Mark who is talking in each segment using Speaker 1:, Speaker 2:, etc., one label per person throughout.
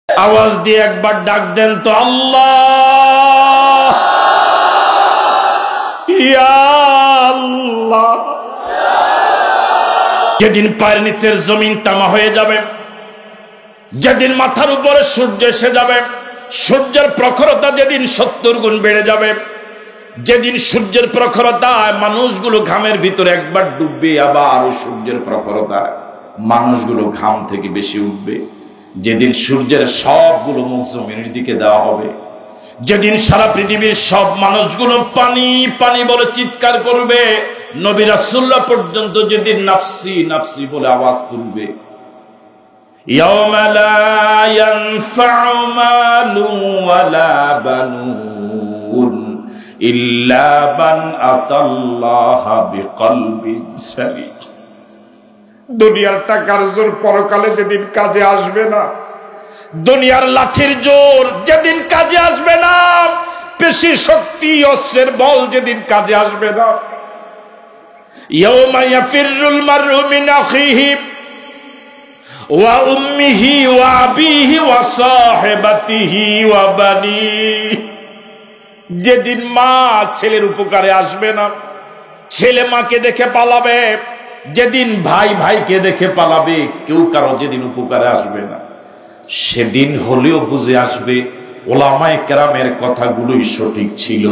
Speaker 1: আওয়াজ দিয়ে একবার ডাক দেন তো, আল্লাহ, ইয়া আল্লাহ। যেদিন পায়ের নিচের জমিন তামা হয়ে যাবে, যেদিন মাথার উপরে সূর্য এসে যাবে, সূর্যের প্রখরতা যেদিন 70 গুণ বেড়ে যাবে, যেদিন সূর্যের প্রখরতায় মানুষগুলো ঘামের ভিতরে একবার ডুববে, আবার সূর্যের প্রখরতায় মানুষগুলো ঘাম থেকে বেশি উঠবে, যেদিন সূর্যের সবগুলো মুখ জমিনের দিকে দেওয়া হবে, যেদিন সারা পৃথিবীর সব মানুষগুলো পানি পানি বলে চিৎকার করবে, নবী রাসূলুল্লাহ পর্যন্ত যেদিন নাফসি নাফসি বলে আওয়াজ তুলবে, ইয়াউমা লা ইয়ানফাউ মালুন ওয়ালা বানুন ইল্লা মান আতাল্লাহা বিকলবিন সালিম। দুনিয়ার টাকার জোর পরকালে যেদিন কাজে আসবে না, দুনিয়ার লাঠির জোর যেদিন কাজে আসবে না, পেশি শক্তি অস্ত্রের বল যেদিন কাজে আসবে না, ইয়াউমা ইয়াফিরুল মারউ মিন আখিহি ওয়া উম্মিহি ওয়া আবিহি ওয়া সাহিবাতিহি ওয়া বানিহি। যেদিন মা ছেলের উপকারে আসবে না, ছেলে মাকে দেখে পালাবে, যেদিন ভাই ভাইকে দেখে পালাবে, কেউ কারো যেদিন উপকারে আসবে না, সেদিন হলেও বুঝে আসবে ওলামায়ে কেরামের কথাগুলোই সঠিক ছিল।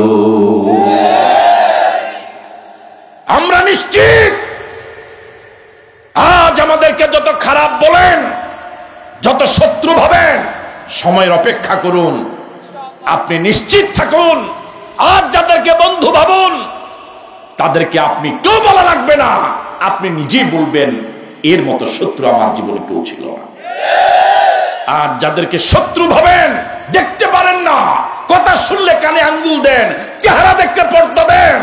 Speaker 1: আমরা নিশ্চিত আজ আমাদেরকে যত খারাপ বলেন, যত শত্রু ভাবেন, সময়ের অপেক্ষা করুন, আপনি নিশ্চিত থাকুন আজ যাদেরকে বন্ধু ভাবুন তাদেরকে আপনি কেউ বলা লাগবে না, আপনি নিজেই বলবেন এর মতো শত্রু আমার জীবনে কেউ ছিল না। আর যাদেরকে শত্রু ভাবেন, দেখতে পারেন না, কথা শুনলে কানে আঙ্গুল দেন, চেহারা দেখতে পর্দা দেন,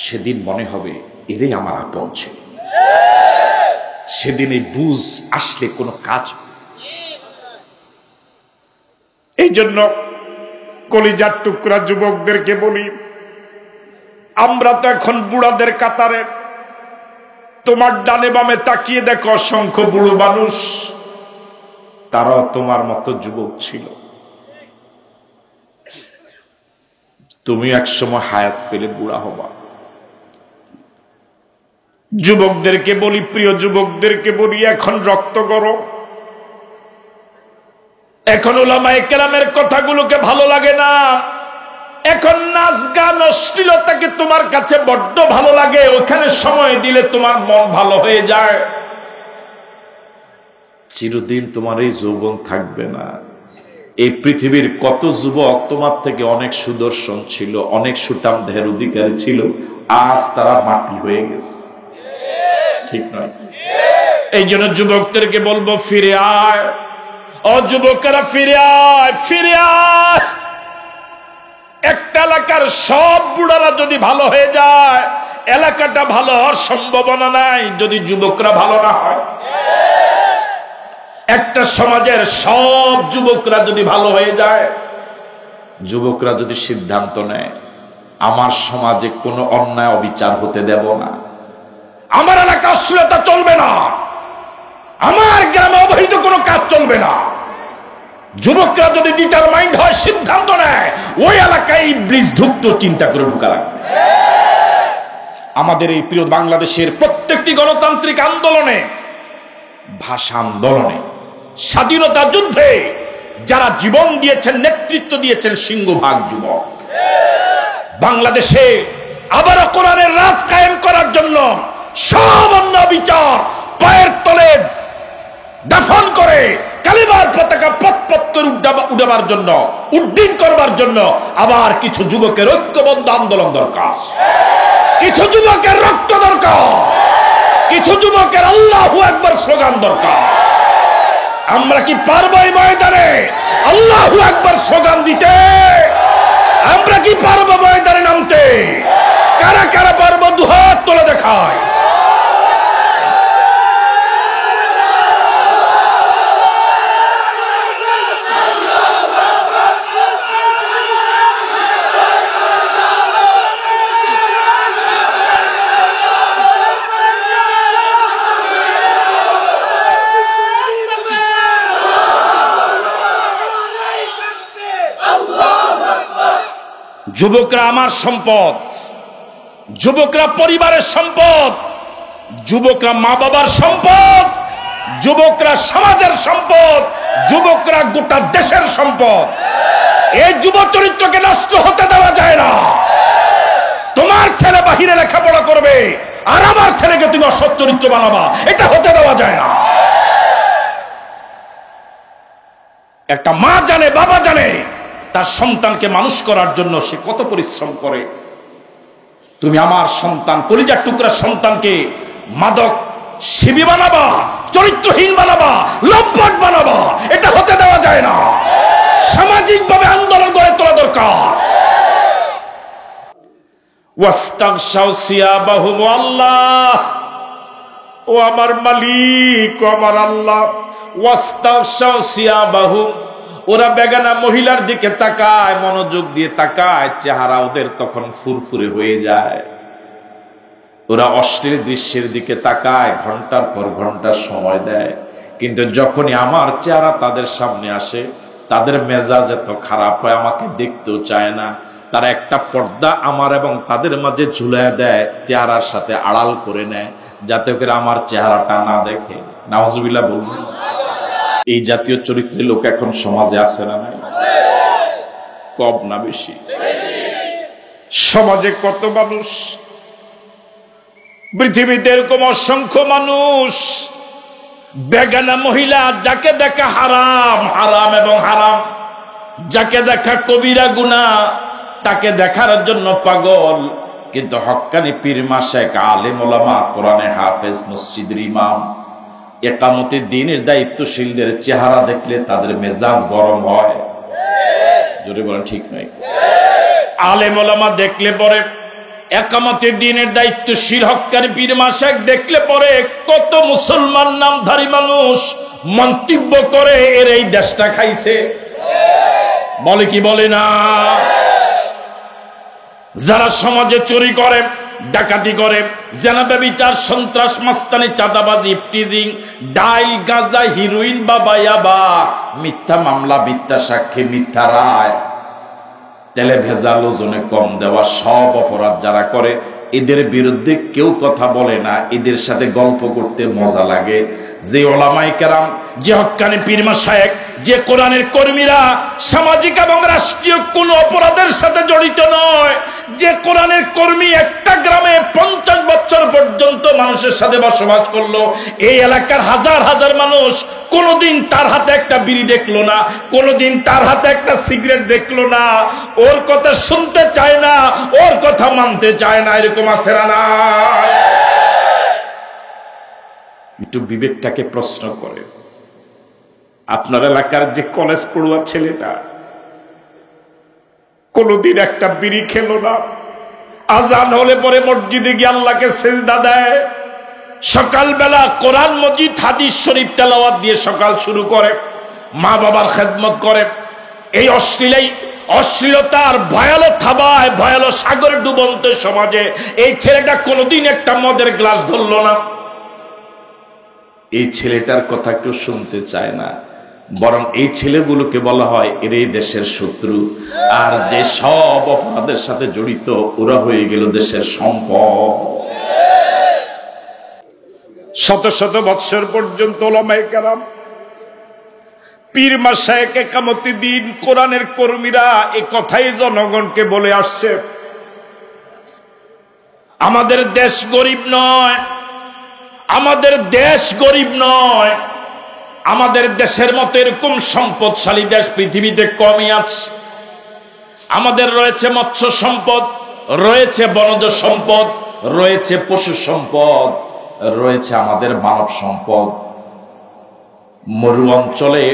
Speaker 1: সেদিন মনে হবে এরাই আমার আপন ছিল। সেদিন এই বুঝ আসলে কোনো কাজ। এই জন্য কলিজার টুকরা যুবকদেরকে বলি, আমরা তো এখন বুড়াদের কাতারে, তোমার ডানে বামে তাকিয়ে দেখো অসংখ্য বুড়ো মানুষ, তারাও তোমার মতো যুবক ছিল। তুমি একসময় হায়াত পেলে বুড়া হবা। যুবকদেরকে বলি, প্রিয় যুবকদেরকে বলি, এখন রক্ত গরম, এখন উলামায়ে কেরামের কথাগুলোকে ভালো লাগে না, এখন নাচ গান অশ্লীলতাকে তোমার কাছে বড্ড ভালো লাগে, ওখানে সময় দিলে তোমার মন ভালো হয়ে যায়। চিরদিন তোমার এই যৌবন থাকবে না। এই পৃথিবীর কত যুবক তোমার থেকে অনেক সুদর্শন ছিল, অনেক সুঠাম দেহের অধিকারী ছিল, আজ তারা মাটি হয়ে গেছে, ঠিক নয়? এই জন্য যুবকদেরকে বলবো, ফিরে আয়, ও যুবকেরা ফিরে আয়, ফিরে আয়। একটা এলাকার সব বুড়ারা যদি ভালো হয়ে যায়, এলাকাটা ভালো হওয়ার সম্ভাবনা নাই যদি যুবকরা ভালো না হয়। একটা সমাজের সব যুবকরা যদি ভালো হয়ে যায়, যুবকরা যদি সিদ্ধান্ত নেয় আমার সমাজে কোনো অন্যায় অবিচার হতে দেব না, আমার এলাকা অশ্লীলতা চলবে না, আমার গ্রামে অবৈধ কোনো কাজ চলবে না, যুবকরা যদি ডিটারমাইন্ড হয়, সিদ্ধান্ত নেয়, ওই এলাকায় ব্রিজ ঢুকতো চিন্তা করে ঢুকা লাগবে। আমাদের এই প্রিয় বাংলাদেশের প্রত্যেকটি গণতান্ত্রিক আন্দোলনে, ভাষা আন্দোলনে, স্বাধীনতা যুদ্ধে যারা জীবন দিয়েছেন, নেতৃত্ব দিয়েছেন, সিংহভাগ যুবক। বাংলাদেশে আবারও কোরআনের রাজ কায়েম করার জন্য সব অন্যায় বিচার পায়ের তলে দাফন করে কালিমার পতাকা পথ-পথ উঠাবার জন্য, উড্ডীন করবার জন্য আবার কিছু যুবকের ঐক্যবদ্ধ আন্দোলন দরকার, কিছু যুবকের রক্ত দরকার, কিছু যুবকের আল্লাহু আকবার স্লোগান দরকার। আমরা কি পারবো এই ময়দানে আল্লাহু আকবার স্লোগান দিতে? আমরা কি পারবো ময়দানে নামতে? কারা কারা পারবো দুহাত তুলে দেখায়। যুবকরা আমার সম্পদ, যুবকরা পরিবারের সম্পদ, যুবকরা মা বাবার সম্পদ, যুবকরা সমাজের সম্পদ, যুবকরা গোটা দেশের সম্পদ। এই যুব চরিত্রকে নষ্ট হতে দেওয়া যায় না। তোমার ছেলে বাহিরে লেখাপড়া করবে আর আমার ছেলেকে তুমি অসৎ চরিত্র বানাবা, এটা হতে দেওয়া যায় না। একটা মা জানে, বাবা জানে তার সন্তানকে মানুষ করার জন্য সে কত পরিশ্রম করে। তুমি আমার সন্তান, কলিজার টুকরার সন্তানকে মাদক সেবী বানাবা, চরিত্রহীন বানাবা, লম্পট বানাবা, এটা হতে দেওয়া যায় না। সামাজিকভাবে আন্দোলন গড়ে তোলা দরকার। ওয়াস্তাগশাউ সিয়াবাহুম, আল্লাহ ও আমার মালিক, ও আমার আল্লাহ। ওয়াস্তাগশাউ সিয়াবাহুম, ওরা বেগানা মহিলার দিকে তাকায়, মনোযোগ দিয়ে তাকায়, চেহারা ওদের তখন ফুরফুরে হয়ে যায়। ওরা অশ্লীল দৃশ্যের দিকে তাকায়, ঘন্টার পর ঘন্টা সময় দেয়, কিন্তু যখনই আমার চেহারা তাদের সামনে আসে তাদের মেজাজ এত খারাপ হয়, আমাকে দেখতেও চায় না। তারা একটা পর্দা আমার এবং তাদের মাঝে ঝুলায় দেয়, চেহারার সাথে আড়াল করে নেয়, যাতে করে আমার চেহারাটা না দেখে। নাউজুবিল্লাহ বলুন। এই জাতীয় চরিত্রের লোক এখন সমাজে আছে না? নাই? কম না বেশি? সমাজে কত মানুষ, পৃথিবীতে এরকম অসংখ্য মানুষ, বেগানা মহিলা যাকে দেখা হারাম, হারাম এবং হারাম, যাকে দেখা কবিরা গুনাহ তাকে দেখার জন্য পাগল। কিন্তু হক্কানি পীর মাশায়েখ, আলেম ওলামা, কোরআনের হাফেজ, মসজিদের ইমাম, ইকামতের দ্বীনের দায়িত্বশীলদের চেহারা দেখলে তাদের মেজাজ গরম হয়। জোরে বলেন ঠিক নয়? আলেম ওলামা দেখলে পরে, ইকামতের দ্বীনের দায়িত্বশীল হক্কানি পীর মাশায়েখ দেখলে পরে কত মুসলমান নামধারী মানুষ মন্তব্য করে এর এই দেশটা খাইছে। বলে কি বলে না? যারা সমাজে চুরি করে, ডাকাতি করে, জেনা, ব্যভিচার, সন্ত্রাস, মাস্তানি, চাঁদাবাজি, ইফটিজিং, ডাইল, গাঁজা, হিরোইন বা বায়াবা, মিথ্যা মামলা, মিথ্যা সাক্ষী, মিথ্যা রায়, তেলে ভেজাল, ওজনে কম দেওয়া, সব অপরাধ যারা করে এদের বিরুদ্ধে কেউ কথা বলে না। এদের সাথে গল্প করতে মজা লাগে। যে ওলামায়ে কেরাম, যে হক্কানি পীর মাশায়েখ, যে কোরআনের কর্মীরা সামাজিক এবং রাষ্ট্রীয় কোন অপরাধের সাথে জড়িত নয়, যে কোরআনের কর্মী একটা গ্রামে 50 বছর পর্যন্ত মানুষের সাথে বসবাস করলো, এই এলাকার হাজার হাজার মানুষ কোনদিন তার হাতে একটা বিড়ি দেখলো না, কোনদিন তার হাতে একটা সিগারেট দেখলো না, ওর কথা শুনতে চায় না, ওর কথা মানতে চায় না। এরকম আছে না? একটু বিবেকটাকে প্রশ্ন করে। আপনার এলাকার যে কলেজ পড়ুয়া ছেলেটা কোনদিন একটা বিড়ি খেলো না, আজান হলে পরে মসজিদে গিয়ে আল্লাহকে সেজদা দেয়, সকালবেলা কোরআন মজিদ হাদিস শরীফ তেলাওয়াত দিয়ে সকাল শুরু করে, মা বাবার খেদমত করে, এই অশ্লীলতার ভয়ালো থাবায়, ভয়ালো সাগরে ডুবন্ত সমাজে এই ছেলেটা কোনদিন একটা মদের গ্লাস ধরলো না। এই ছেলেটার কথা কেউ শুনতে চায় না, বরং এই ছেলেগুলোকে বলা হয় এর এই দেশের শত্রু। আর যে সব অপরাধের সাথে জড়িত ওরা হয়ে গেল দেশের সম্পদ। শত শত বৎসর পর্যন্ত ওলামায়ে কেরাম, পীর মাশায়েখ, ইকামতের দ্বীন, কোরআনের কর্মীরা এই কথাই জনগণকে বলে আসছে। আমাদের দেশ গরিব নয়, আমাদের দেশ গরিব নয়, আমাদের দেশের মতো এরকম সম্পদশালী দেশ পৃথিবীতে কমই আছে। আমাদের রয়েছে মৎস্য সম্পদ, রয়েছে বনজ সম্পদ, রয়েছে পশু সম্পদ, রয়েছে আমাদের মানব সম্পদ। মরু অঞ্চলে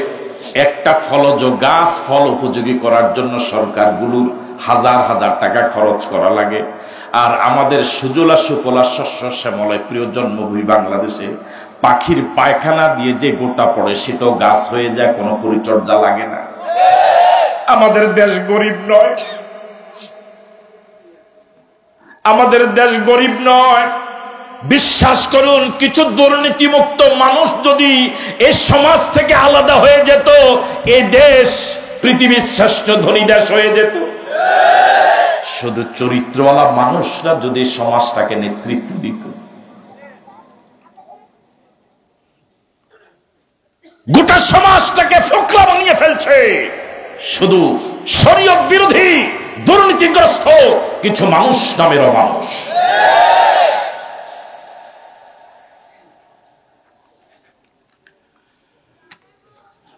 Speaker 1: একটা ফলজ গাছ ফল উপযোগী করার জন্য সরকারগুলোর হাজার হাজার টাকা খরচ করা লাগে। আর আমাদের সুজলা সুফলা শস্য শ্যামলায় প্রিয় জন্মভূমি বাংলাদেশে পাখির পায়খানা দিয়ে যে গোটা পড়ে সেটাও গাছ হয়ে যায়, কোনো পরিচর্যা লাগে না। আমাদের দেশ গরিব নয়, আমাদের দেশ গরিব নয়। বিশ্বাস করুন, কিছু দুর্নীতিমুক্ত মানুষ যদি এই সমাজ থেকে আলাদা হয়ে যেত, এই দেশ পৃথিবীর শ্রেষ্ঠ ধনী দেশ হয়ে যেত। শুধু চরিত্রওয়ালা মানুষরা যদি সমাজটাকে নেতৃত্ব দিত, গোটা সমাজটাকে ফোকলা বানিয়ে ফেলছে শুধু শরীয়ত বিরোধী দুর্নীতিগ্রস্ত কিছু মানুষ নামের মানুষ।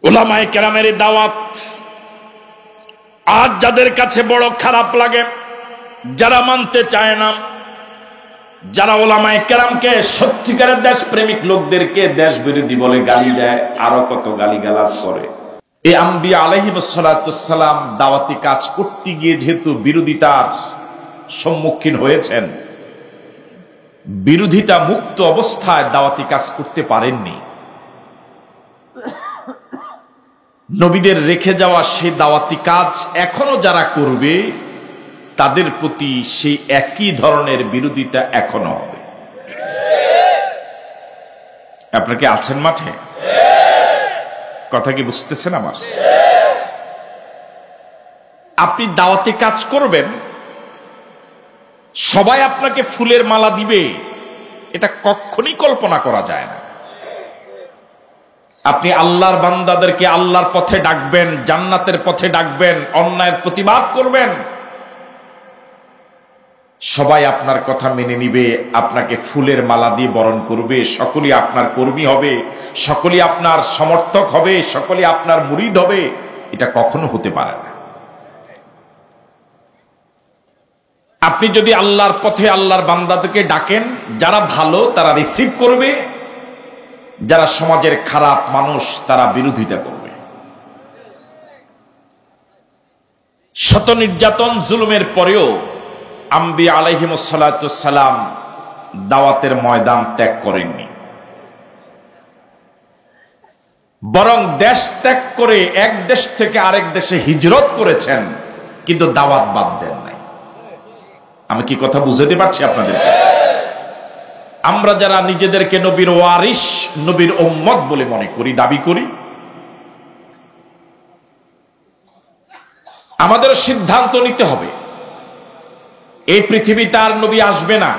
Speaker 1: উলামায়ে কেরামের দাওয়াত আজ যাদের কাছে বড় খারাপ লাগে, যারা মানতে চায় না, যারা উলামায়ে কেরামকে সত্যিকারের দেশ প্রেমিক লোকদেরকে দেশ বিরোধী বলে গালি দেয়, আরো কত গালিগালাজ করে। এই আম্বিয়া আলাইহিস সালাম দাওয়াতি কাজ করতে গিয়ে যেহেতু বিরোধিতার সম্মুখীন হয়েছেন, বিরোধিতা মুক্ত অবস্থায় দাওয়াতি কাজ করতে পারেননি। নবীদের রেখে যাওয়া সেই দাওয়াতি কাজ এখনো যারা করবে তাদের প্রতি সেই একই ধরনের বিরোধিতা এখনো হবে। আপনারা কি আছেন মাঠে? কথা কি বুঝতেছেন আমার? আপনি দাওয়াতি কাজ করবেন, সবাই আপনাকে ফুলের মালা দিবে, এটা কখনোই কল্পনা করা যায় না। আপনি আল্লাহর বান্দাদেরকে আল্লাহর পথে ডাকবেন, জান্নাতের পথে ডাকবেন, অন্যায়ের প্রতিবাদ করবেন, সবাই আপনার কথা মেনে নিবে, আপনাকে ফুলের মালা দিয়ে বরণ করবে, সকলেই আপনার কর্মী হবে, সকলেই আপনার সমর্থক হবে, সকলেই আপনার মুরিদ হবে, এটা কখনো হতে পারে না। আপনি যদি আল্লাহর পথে আল্লাহর বান্দাদেরকে ডাকেন, যারা ভালো তারা রিসিভ করবে, যারা সমাজের খারাপ মানুষ তারা বিরোধিতা করবে। শত নির্যাতন জুলুমের পরেও আম্বিয়া আলাইহিস সালাম দাওয়াতের ময়দান ত্যাগ করেননি, বরং দেশ ত্যাগ করে এক দেশ থেকে আরেক দেশে হিজরত করেছেন, কিন্তু দাওয়াত বাদ দেন নাই। আমি কি কথা বুঝাতে পারছি আপনাদেরকে? আমরা যারা নিজেদেরকে নবীর ওয়ারিস, নবীর উম্মত বলে মনে করি, দাবি করি, আমাদের সিদ্ধান্ত নিতে হবে এই পৃথিবীতে আর নবী আসবে না।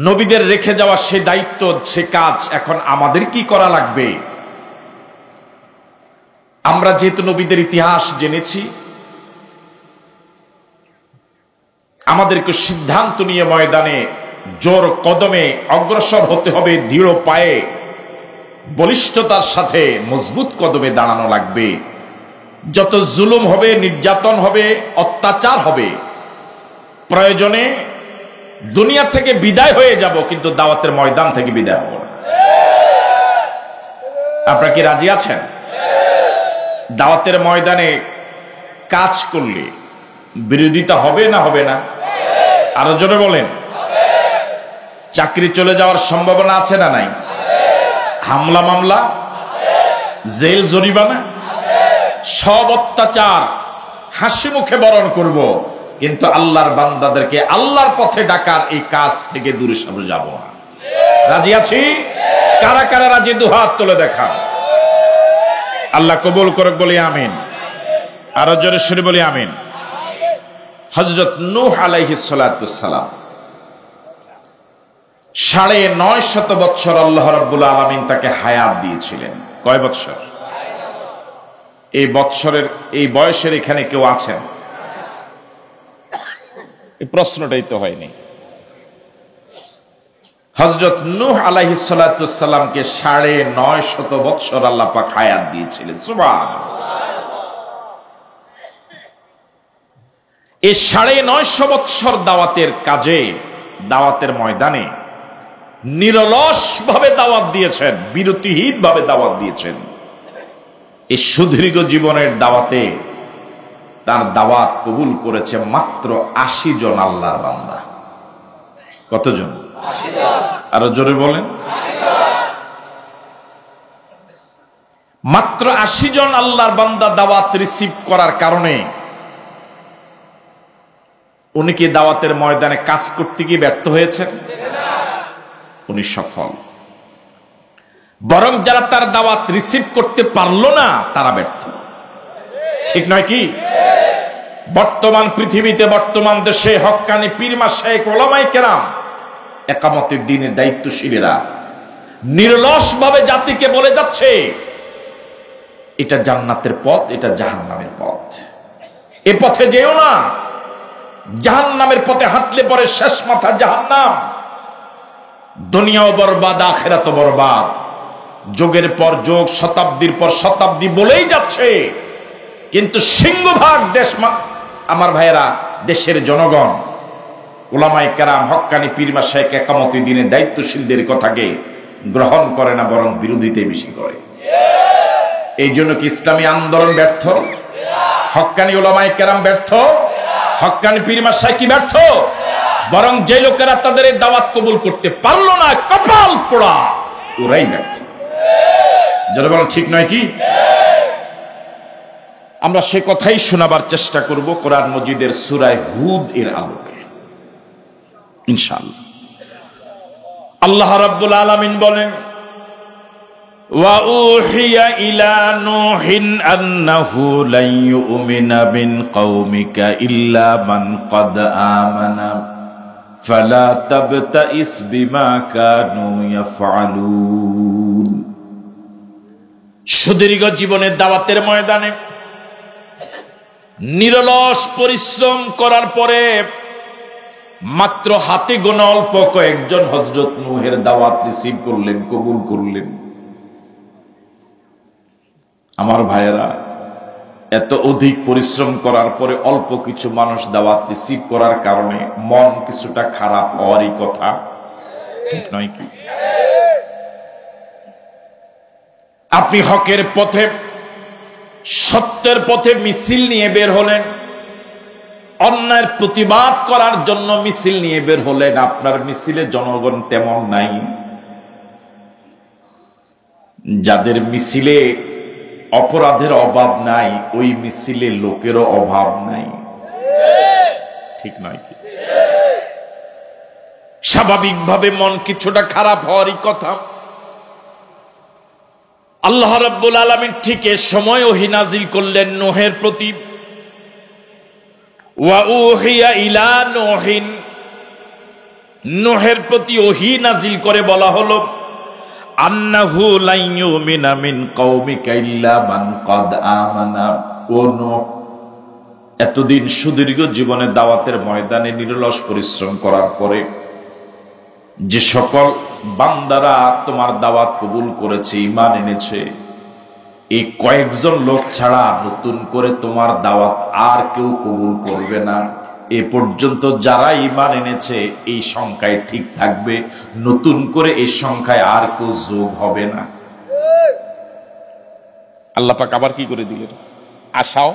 Speaker 1: নবীদের রেখে যাওয়া সে দায়িত্ব, সে কাজ এখন আমাদের কি করা লাগবে। আমরা যেহেতু নবীদের ইতিহাস জেনেছি, আমাদেরকে সিদ্ধান্ত নিয়ে ময়দানে জোর কদমে অগ্রসর হতে হবে, দৃঢ় পায়ে বলিষ্ঠতার সাথে মজবুত কদমে দাঁড়ানো লাগবে। যত জুলুম হবে, নির্যাতন হবে, অত্যাচার হবে, প্রয়োজনে দুনিয়া থেকে বিদায় হয়ে যাব, কিন্তু দাওয়াতের ময়দান থেকে বিদায় হব না। আপনারা কি রাজি আছেন? দাওয়াতের ময়দানে কাজ করলে বিরোধিতা হবে না হবে না? আরো জোরে বলেন। চাকরি চলে যাওয়ার সম্ভাবনা আছে না নাই? হামলা মামলা, জেল জরিমানা, সব অত্যাচার হাসি মুখে বরণ করব, কিন্তু আল্লাহর বান্দাদেরকে আল্লাহর পথে ডাকার এই কাজ থেকে দূরে সরে যাব না। রাজি আছি? কারা কারা রাজি? দুহাত তুলে দেখা। আল্লাহ কবুল করুক, বলি আমিন। আরো জোরে সরে বলি আমিন। হযরত নূহ আলাইহিস সালাম 950 বছর আল্লাহ রাব্বুল আলামিন তাকে হায়াত দিয়েছিলেন। কয় বছর? এই বছরের, এই বয়সের এখানে কেউ আছেন? এই প্রশ্নটাই তো হয়নি। হযরত নূহ আলাইহিস সালামকে 950 বছর আল্লাহ পাক হায়াত দিয়েছিলেন। সুবহানাল্লাহ। এই 950 বছর দাওয়াতের কাজে, দাওয়াতের ময়দানে নিরলস ভাবে দাওয়াত দিয়েছেন, বিরতিহীন ভাবে দাওয়াত দিয়েছেন। এই সুদীর্ঘ জীবনের দাওয়াতে তার দাওয়াত কবুল করেছে মাত্র 80 জন আল্লাহর বান্দা। কতজন? 80 জন। আরো জোরে বলেন। মাত্র 80 জন আল্লাহর বান্দা দাওয়াত রিসিভ করার কারণে উনি কি দাওয়াতের ময়দানে কাজ করতে গিয়ে ব্যর্থ হয়েছেন? উনি সফল। বরং যারা তার দাওয়াত রিসিভ করতে পারলো না তারা ব্যর্থ। ঠিক নয় কি? বর্তমান পৃথিবীতে, বর্তমান দেশে হক্কানি পীর মাশায়েখ উলামায়ে কেরাম, একামতের দ্বীনের দায়িত্বশীলেরা নির্লস ভাবে জাতিকে বলে যাচ্ছে এটা জান্নাতের পথ, এটা জাহান্নামের পথ, এ পথে যেও না। জাহান্নামের পথে হাঁটলে পরে শেষ মাথা জাহান্নাম, দুনিয়াও বরবাদ, আখিরাতও বরবাদ। যুগের পর যুগ, শতাব্দীর পর শতাব্দী বলেই যাচ্ছে, কিন্তু সিংহভাগ দেশ, আমার ভাইয়েরা, দেশের জনগণ উলামায়ে কেরাম, হক্কানি পীর মাশায়েখ একামতের দ্বীনের দায়িত্বশীলদের কথাকে গ্রহণ করে না, বরং বিরোধিতা বেশি করে। এই জন্য কি ইসলামী আন্দোলন ব্যর্থ? হক্কানি উলামায়ে কেরাম ব্যর্থ? হক্কানি পীর মাশায়েখ কি ব্যর্থ? বরং যে লোকেরা তাদের এই দাওয়াত কবুল করতে পারলো না, কপাল পোড়া, ওরাই ব্যর্থ। যারা বলেন ঠিক নয় কি? আমরা সে কথাই শোনাবার চেষ্টা করব কোরআন মজিদের সূরা হুদ এর আলোকে ইনশাআল্লাহ। আল্লাহ রাব্বুল আলামিন বলেন, ওয়া উহিয়া ইলা নূহিন আন্নাহু লা ইউমিনা মিন কওমিকা ইল্লা মান ক্বাদ আমানা ফালা তাবতাইস বিমা কানু ইয়াফআলুন। সুদীর্ঘ জীবনের দাওয়াতের ময়দানে নিরলস পরিশ্রম করার পরে মাত্র হাতে গোনা অল্প কয়েকজন হযরত নূহের দাওয়াত রিসিভ করলেন, কবুল করলেন। আমার ভাইয়েরা, এত অধিক পরিশ্রম করার পরে অল্প কিছু মানুষ দাওয়াত রিসিভ করার কারণে মন কিছুটা খারাপ হওয়ারই কথা, ঠিক নয় কি? আপনি হকের পথে, সত্যের পথে মিছিল নিয়ে বের হলেন, অন্যায়ের প্রতিবাদ করার জন্য মিছিল নিয়ে বের হলেন, আপনার মিছিলে জনগণ তেমন নাই। যাদের মিছিলে অপরাধের অভাব নাই, ওই মিছিলে লোকেরও অভাব নাই, ঠিক নয় কি? স্বাভাবিকভাবে মন কিছুটা খারাপ হওয়ারই কথা। আল্লাহ রাব্বুল আলামিন ঠিক এ সময় ওহী নাজিল করলেন নূহের প্রতি। ওয়া উহিয়া ইলা নূহিন, নূহের প্রতি ওহী নাজিল করে বলা হলো, আন্নাহু লা ইউমিনা মিন কওমিকা ইল্লা মান ক্বাদ আমানা। ও নূহ, এতদিন সুদীর্ঘ জীবনের দাওয়াতের ময়দানে নিরলস পরিশ্রম করার পরে যে সকল বান্দারা তোমার দাওয়াত কবুল করেছে, ঈমান এনেছে, এই কয়েকজন লোক ছাড়া নতুন করে তোমার দাওয়াত আর কেউ কবুল করবে না। এ পর্যন্ত যারা ঈমান এনেছে এই সংখ্যায় ঠিক থাকবে, নতুন করে এই সংখ্যায় আর কেউ যোগ হবে না। আল্লাহ পাক আবার কি করে দিলেন? আশাও,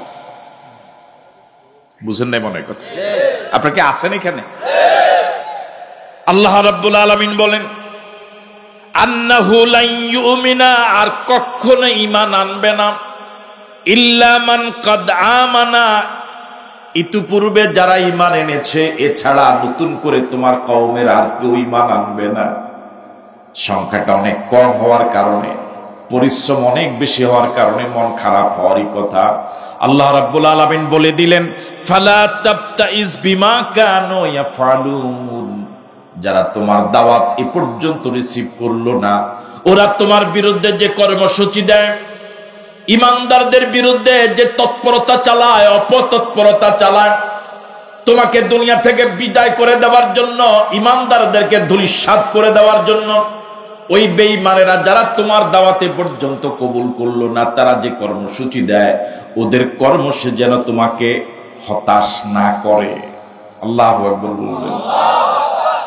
Speaker 1: বুঝেন নাই মনে কথা? আপনারা কি আছেন এখানে? আল্লাহ রাব্বুল আলামিন বলেন, আন্নাহু লা ইউমিনা, আর কখনো ঈমান আনবে না, ইল্লা মান ক্বাদ আমানা, ইতিপূর্বে যারা ঈমান এনেছে এছাড়া নতুন করে তোমার কওমের আর কেউ ঈমান আনবে না। সংখ্যাটা অনেক কম হওয়ার কারণে, পরিশ্রম অনেক বেশি হওয়ার কারণে মন খারাপ হওয়ারই কথা। আল্লাহ রাব্বুল আলামিন বলে দিলেন, ফালা তাবতাইস বিমা কানু ইয়াফআলুন, যারা তোমার দাওয়াত এ পর্যন্ত রিসিভ করলো না, ওরা তোমার বিরুদ্ধে যে কর্মসূচি দেয়, ইমানদারদের বিরুদ্ধে যে তৎপরতা চালায়, অপতৎপরতা চালায়, তোমাকে দুনিয়া থেকে বিদায় করে দেওয়ার জন্য, ইমানদারদেরকে ধূলিসাৎ করে দেওয়ার জন্য, ওই বেঈমানেরা যারা তোমার দাওয়াতে পর্যন্ত কবুল করলো না, তারা যে কর্মসূচি দেয়, ওদের কর্মসূচি যেন তোমাকে হতাশ না করে। আল্লাহু আকবার বলবেন।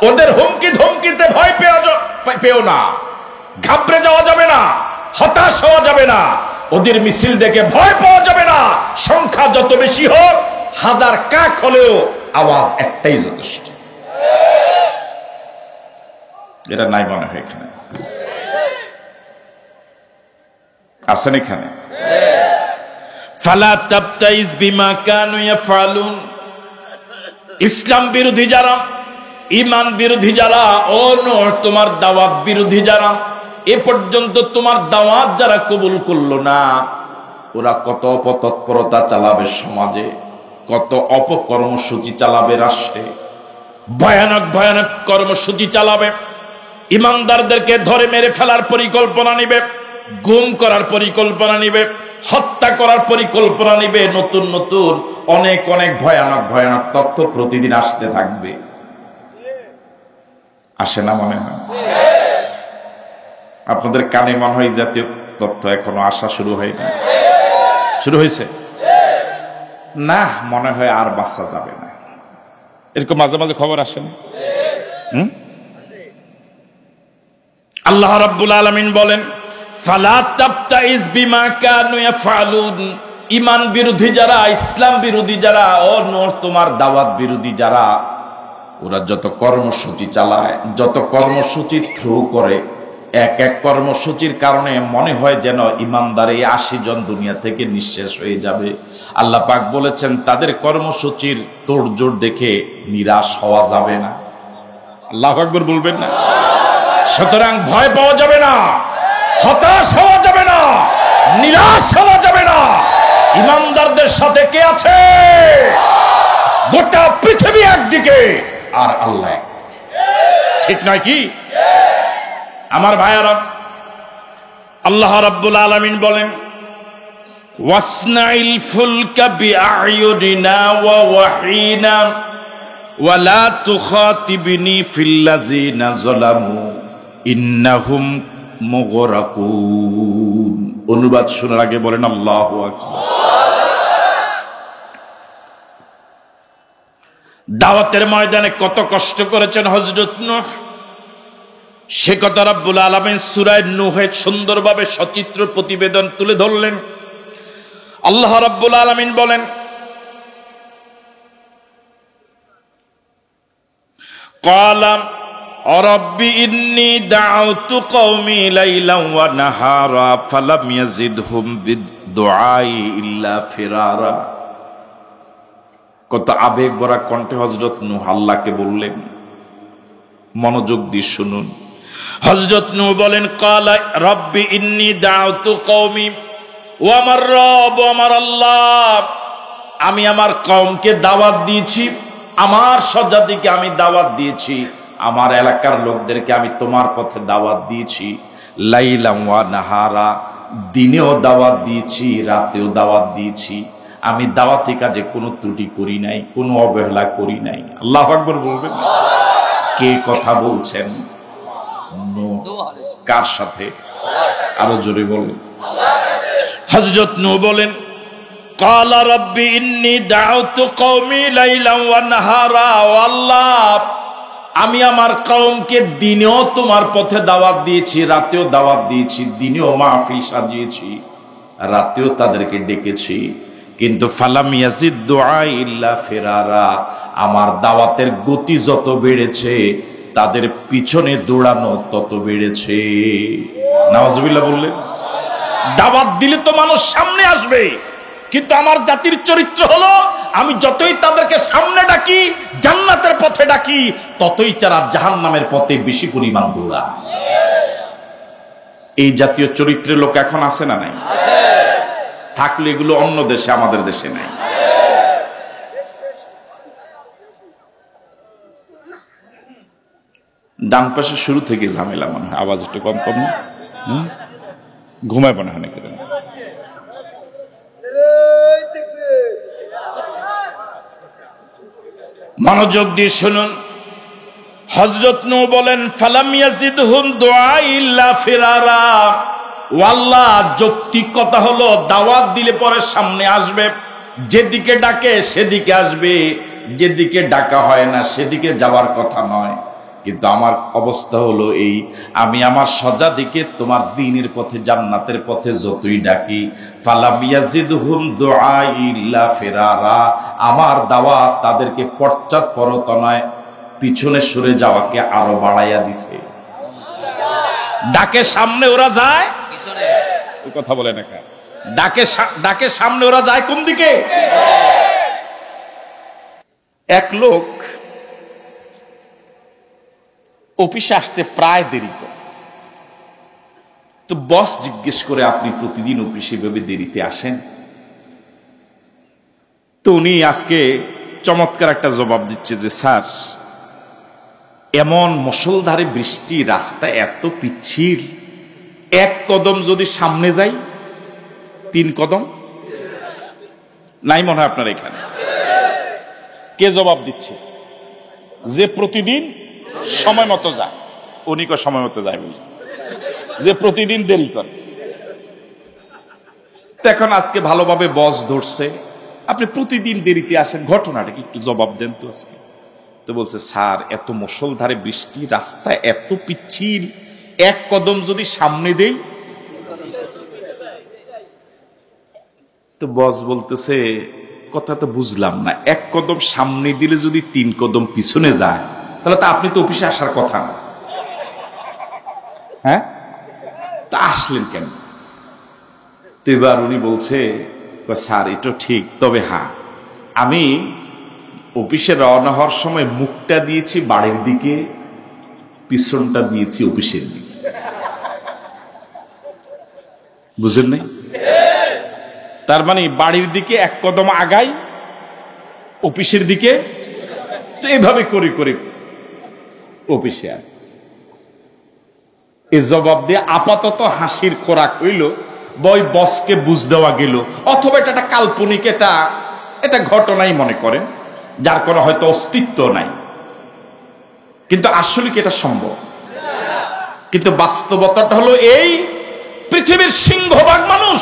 Speaker 1: ওদের হুমকি ধমকিতে ভয় পেও না, ঘাবড়ে যাওয়া যাবে না, হতাশ হওয়া যাবে না, ওদের মিছিল দেখে ভয় পাওয়া যাবে না। সংখ্যা যত বেশি হোক, হাজার কাক হলেও আওয়াজ একটাই যথেষ্ট। এটা নাই মনে হয় এখানে? আছেন এখানে? ফালা তাবতাইস বিমা কানু ইয়াফআলুন। ইসলাম বিরোধী যারা, ঈমান বিরোধী যারা, ও নূহ তোমার দাওয়াত বিরোধী যারা, এ পর্যন্ত তোমার দাওয়াত যারা কবুল করলো না, ওরা কত অপতৎপরতা চালাবে সমাজে, কত অপকর্মসূচি চালাবে রাষ্ট্রে, ভয়ানক ভয়ানক কর্মসূচি চালাবে, ইমানদারদেরকে ধরে মেরে ফেলার পরিকল্পনা নিবে, গুম করার পরিকল্পনা নিবে, হত্যা করার পরিকল্পনা নিবে। নতুন নতুন অনেক অনেক ভয়ানক ভয়ানক তথ্য প্রতিদিন আসতে থাকবে। আসে না মনে হয়? আপনাদের কানে মনে হয় জাতীয় তথ্য এখনো আসা শুরু হয়নি? শুরু হয়েছে না? মনে হয় আর বাঁচা যাবে না, এরকম মাঝে মাঝে খবর আসে না? আল্লাহ রাব্বুল আলামিন বলেন, ফালা তাবতাইজ বিমা কানু ইয়াফআলুন। ঈমান বিরোধী যারা, ইসলাম বিরোধী যারা, তোমার দাওয়াত বিরোধী যারা, ওরা যত কর্মসূচি চালায়, যত কর্মসূচি থ্রু করে, এক এক কর্মসূচির কারণে মনে হয় যেন ইমানদার এই ৮০ জন দুনিয়া থেকে নিঃশেষ হয়ে যাবে। আল্লাহ পাক বলেছেন তাদের কর্মসূচির তোড়জোড় দেখে নিরাশ হওয়া যাবে না। আল্লাহু আকবার বলবেন না? সুতরাং ভয় পাওয়া যাবে না, হতাশ হওয়া যাবে না, নিরাশ হওয়া যাবে না। ইমানদারদের সাথে কে আছে? গোটা পৃথিবী একদিকে আর আল্লাহ, ঠিক নয় কি? আমার ভাইয়ারা, আল্লাহ রাব্বুল আলামিন বলেন, ওয়াসনাইল ফুলকা বিআয়ুনিনা ওয়া ওয়াহিনা ওয়া লা তুখাতিবনি ফিল্লাযিনা যালামু ইন্নাহুম মুগরাকুন। অনুবাদ শোনার আগে বলেন আল্লাহু আকবার। দাওয়াতের ময়দানে কত কষ্ট করেছেন হযরত নূহ, সে কথা রাব্বুল আলামিন সূরা নূহে সুন্দরভাবে সচিত্র প্রতিবেদন তুলে ধরলেন। আল্লাহ রাব্বুল আলামিন বলেন, ক্বালা রাব্বি ইন্নী দাউতু কওমি লাইলান ওয়া নাহারা ফালাম ইয়াজিদহুম বিদুআই ইল্লা ফিরারা। কত আবেগ ভরা কণ্ঠে হযরত নূহ আল্লাহকে বললেন। মনোযোগ দিয়ে শুনুন। হযরত নূহ বলেন, ক্বালা রাব্বি ইন্নী দাউতু কওমি, ও আমার রব, ও আমার আল্লাহ, আমি আমার কওমকে দাওয়াত দিয়েছি, আমার স্বজাতিকে আমি দাওয়াত দিয়েছি, আমার এলাকার লোকদেরকে আমি তোমার পথে দাওয়াত দিয়েছি। লাইলাম ওয়া নাহারা, দিনেও দাওয়াত দিয়েছি, রাতেও দাওয়াত দিয়েছি। আমি দাওয়াতি কাজে কোনো ত্রুটি করি নাই, কোনো অবহেলা করি নাই। আল্লাহু আকবার বলবেন। কে কথা বলছেন? কার সাথে? আরো জোরে বলেন। হযরত নূহ বলেন, ক্বালা রাব্বি ইন্নী দাউতু কওমি লাইলান ওয়া নাহারা। ও আল্লাহ, আমি আমার কওমকে দিনেও তোমার পথে দাওয়াত দিয়েছি, রাতেও দাওয়াত দিয়েছি। দিনেও মাহফিল সাজিয়েছি, রাতেও তাদেরকে ডেকেছি, কিন্তু ফালাম ইয়াজিদ দুআই ইল্লা ফিরারা। আমার দাওয়াতের গতি যত বেড়েছে, তাদের পিছনে দৌড়ানো তত বেড়েছে। নাউজুবিল্লাহ বললেন। দাওয়াত দিলে তো মানুষ সামনে আসবে, কিন্তু আমার জাতির চরিত্র হলো, আমি যতই তাদেরকে সামনে ডাকি, জান্নাতের পথে ডাকি, ততই তারা জাহান্নামের পথে বেশি পরিমাণ দৌড়ায়। এই জাতীয় চরিত্রের লোক এখন আছে না নাই? থাকলে এগুলো অন্য দেশে, আমাদের দেশে নাই। ডান পাশে শুরু থেকে ঝামেলা মনে হয়, আওয়াজ একটু কম কম না? ঘুমায় মনে হয় নাকি? মনোযোগ দিয়ে শুনুন। হযরত নূহ বলেন, ফালাম ইয়াজিদহুম দুআই ইল্লা ফিরারা। ও আল্লাহ, যৌক্তিক কথা হলো, দাওয়াত দিলে পরে সামনে আসবে, যেদিকে ডাকে সেদিকে আসবে, যেদিকে ডাকা হয় না সেদিকে যাওয়ার কথা নয়। কিন্তু আমার অবস্থা হলো এই, আমি আমার স্বজাতিকে তোমার দ্বীনের পথে, জান্নাতের পথে যতই ডাকি, ফালাম ইয়াজিদহুম দুআই ইল্লা ফিরারা, আমার দাওয়াত তাদেরকে পশ্চাৎপরতনায়, পিছনে সরে যাওয়াকে আরো বাড়াইয়া দিছে। ডাকে সামনে ওরা যায়, ওই কথা বলে না, ডাকে সামনে ওরা যায় কোন দিকে? এক লোক অফিসে আসতে প্রায় দেরি করে, তো বস জিজ্ঞেস করে, আপনি প্রতিদিন অফিসে ভাবে দেরিতে আসেন? তো উনি আজকে চমৎকার একটা জবাব দিচ্ছে যে স্যার, এমন মুষলধারে বৃষ্টি, রাস্তা এত পিচ্ছিল, এক কদম যদি সামনে যাই 3 কদম নাই মনে হয় আপনার এখানে। কে জবাব দিচ্ছে? যে প্রতিদিন সময় মতো যায়, উনি কো সময় মতো যায় বলে, যে প্রতিদিন দেরি করে। তো এখন আজকে ভালোভাবে বস ধরছে, আপনি প্রতিদিন দেরিতে আসেন, ঘটনাটা কি একটু জবাব দেন তো আজকে। তো বলছে স্যার, এত মুষলধারে বৃষ্টি, রাস্তা এত পিচ্ছিল, এক কদম যদি সামনে দেই। তো বস বলতেছে কথা তো বুঝলাম না, এক কদম সামনে দিলে যদি 3 কদম পিছনে যায়, তাহলে তো আপনি তো অফিসে আসার কথা না, হ্যাঁ? তা আসলেন কেন? তো এবার উনি বলছে স্যার এটা ঠিক, তবে হ্যাঁ, আমি অফিসে রওনা হওয়ার সময় মুখটা দিয়েছি বাড়ির দিকে, পিছনটা দিয়েছি অফিসের দিকে। বুঝেন নাই? তার মানে বাড়ির দিকে 1 কদম আগাই, অফিসের দিকে। তো এভাবে করে করে অফিসে আস। এ জবাব দিয়ে আপাতত হাসির খোরাক হইল, বই বসকে বুঝ দেওয়া গেল, অথবা এটা একটা কাল্পনিক, এটা ঘটনাই মনে করেন, যার কোনো হয়তো অস্তিত্ব নাই, কিন্তু আসলে কি এটা সম্ভব? কিন্তু বাস্তবতাটা হলো এই, পৃথিবীর সিংহভাগ মানুষ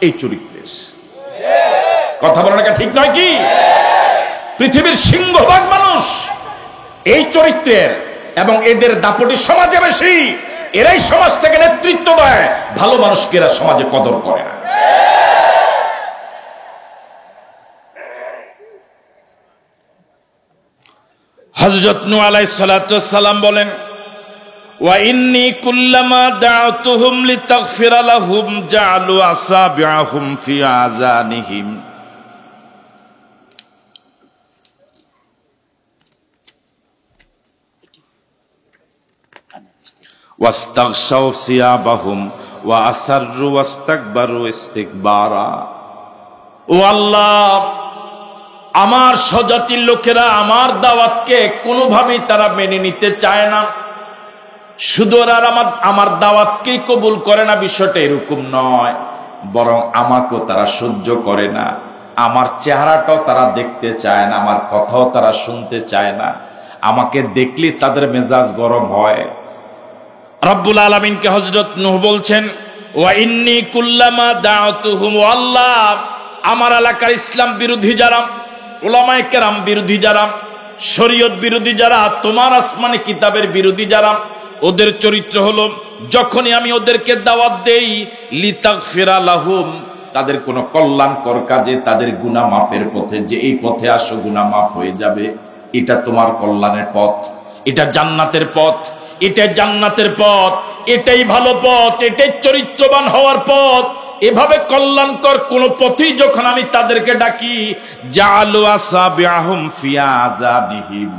Speaker 1: এই চরিত্রের। কথা বলেন না ঠিক নয় কি? পৃথিবীর সিংহভাগ মানুষ এই চরিত্রের, এবং এদের দাপটি সমাজে বেশি। এরাই সমাজ থেকে নেতৃত্ব দেয়, ভালো মানুষকে এরা সমাজে কদর করে না। হযরত নূহ আলাইহিস সালাতু ওয়াস সালাম বলেন, ওয়া ইন্নী কুল্লামা দা'তুহুম লিতাগফিরা লাহুম জা'আলু আসাবি'আহুম ফি আযানিহিম ওয়াস্তাগশাউ সিয়াবাহুম ওয়া আসাররু ওয়াস্তাকবারু ইস্তিকবারা। ও আল্লাহ, আমার স্বজাতির লোকেরা আমার দাওয়াতকে কোনোভাবেই তারা মেনে নিতে চায় না। শুধু ওরা আমার দাওয়াতকেই কবুল করে না, বিষয়টা এরকম নয়, বরং আমাকেও তারা সহ্য করে না, আমার চেহারাটাও তারা দেখতে চায় না, আমার কথাও তারা শুনতে চায় না, আমাকে দেখলে তাদের মেজাজ গরম হয়। রব্বুল আলামিনকে হযরত নূহ বলছেন, ওয়া ইন্নী কুল্লামা দা'তুহুম, আল্লাহ, আমার এলাকার ইসলাম বিরোধী যারা, উলামায়ে কেরাম বিরোধী যারা, শরীয়ত বিরোধী যারা, তোমার আসমানি কিতাবের বিরোধী যারা, ওদের চরিত্র হলো, যখনই আমি ওদেরকে দাওয়াত দেই, লিতাগফিরা লাহুম, তাদের কোনো কল্যাণকর কাজে, তাদের গুনাহ মাফের পথে, যে এই পথে আসো গুনাহ মাফ হয়ে যাবে, এটা তোমার কল্যাণের পথ, এটা জান্নাতের পথ, এটা জান্নাতের পথ, এটাই ভালো পথ, এটাই চরিত্রবান হওয়ার পথ, এভাবে কল্যাণকর কোন পথেই যখন আমি তাদেরকে ডাকি, জাআলু আসাবিআহুম ফি আযাবিহিম,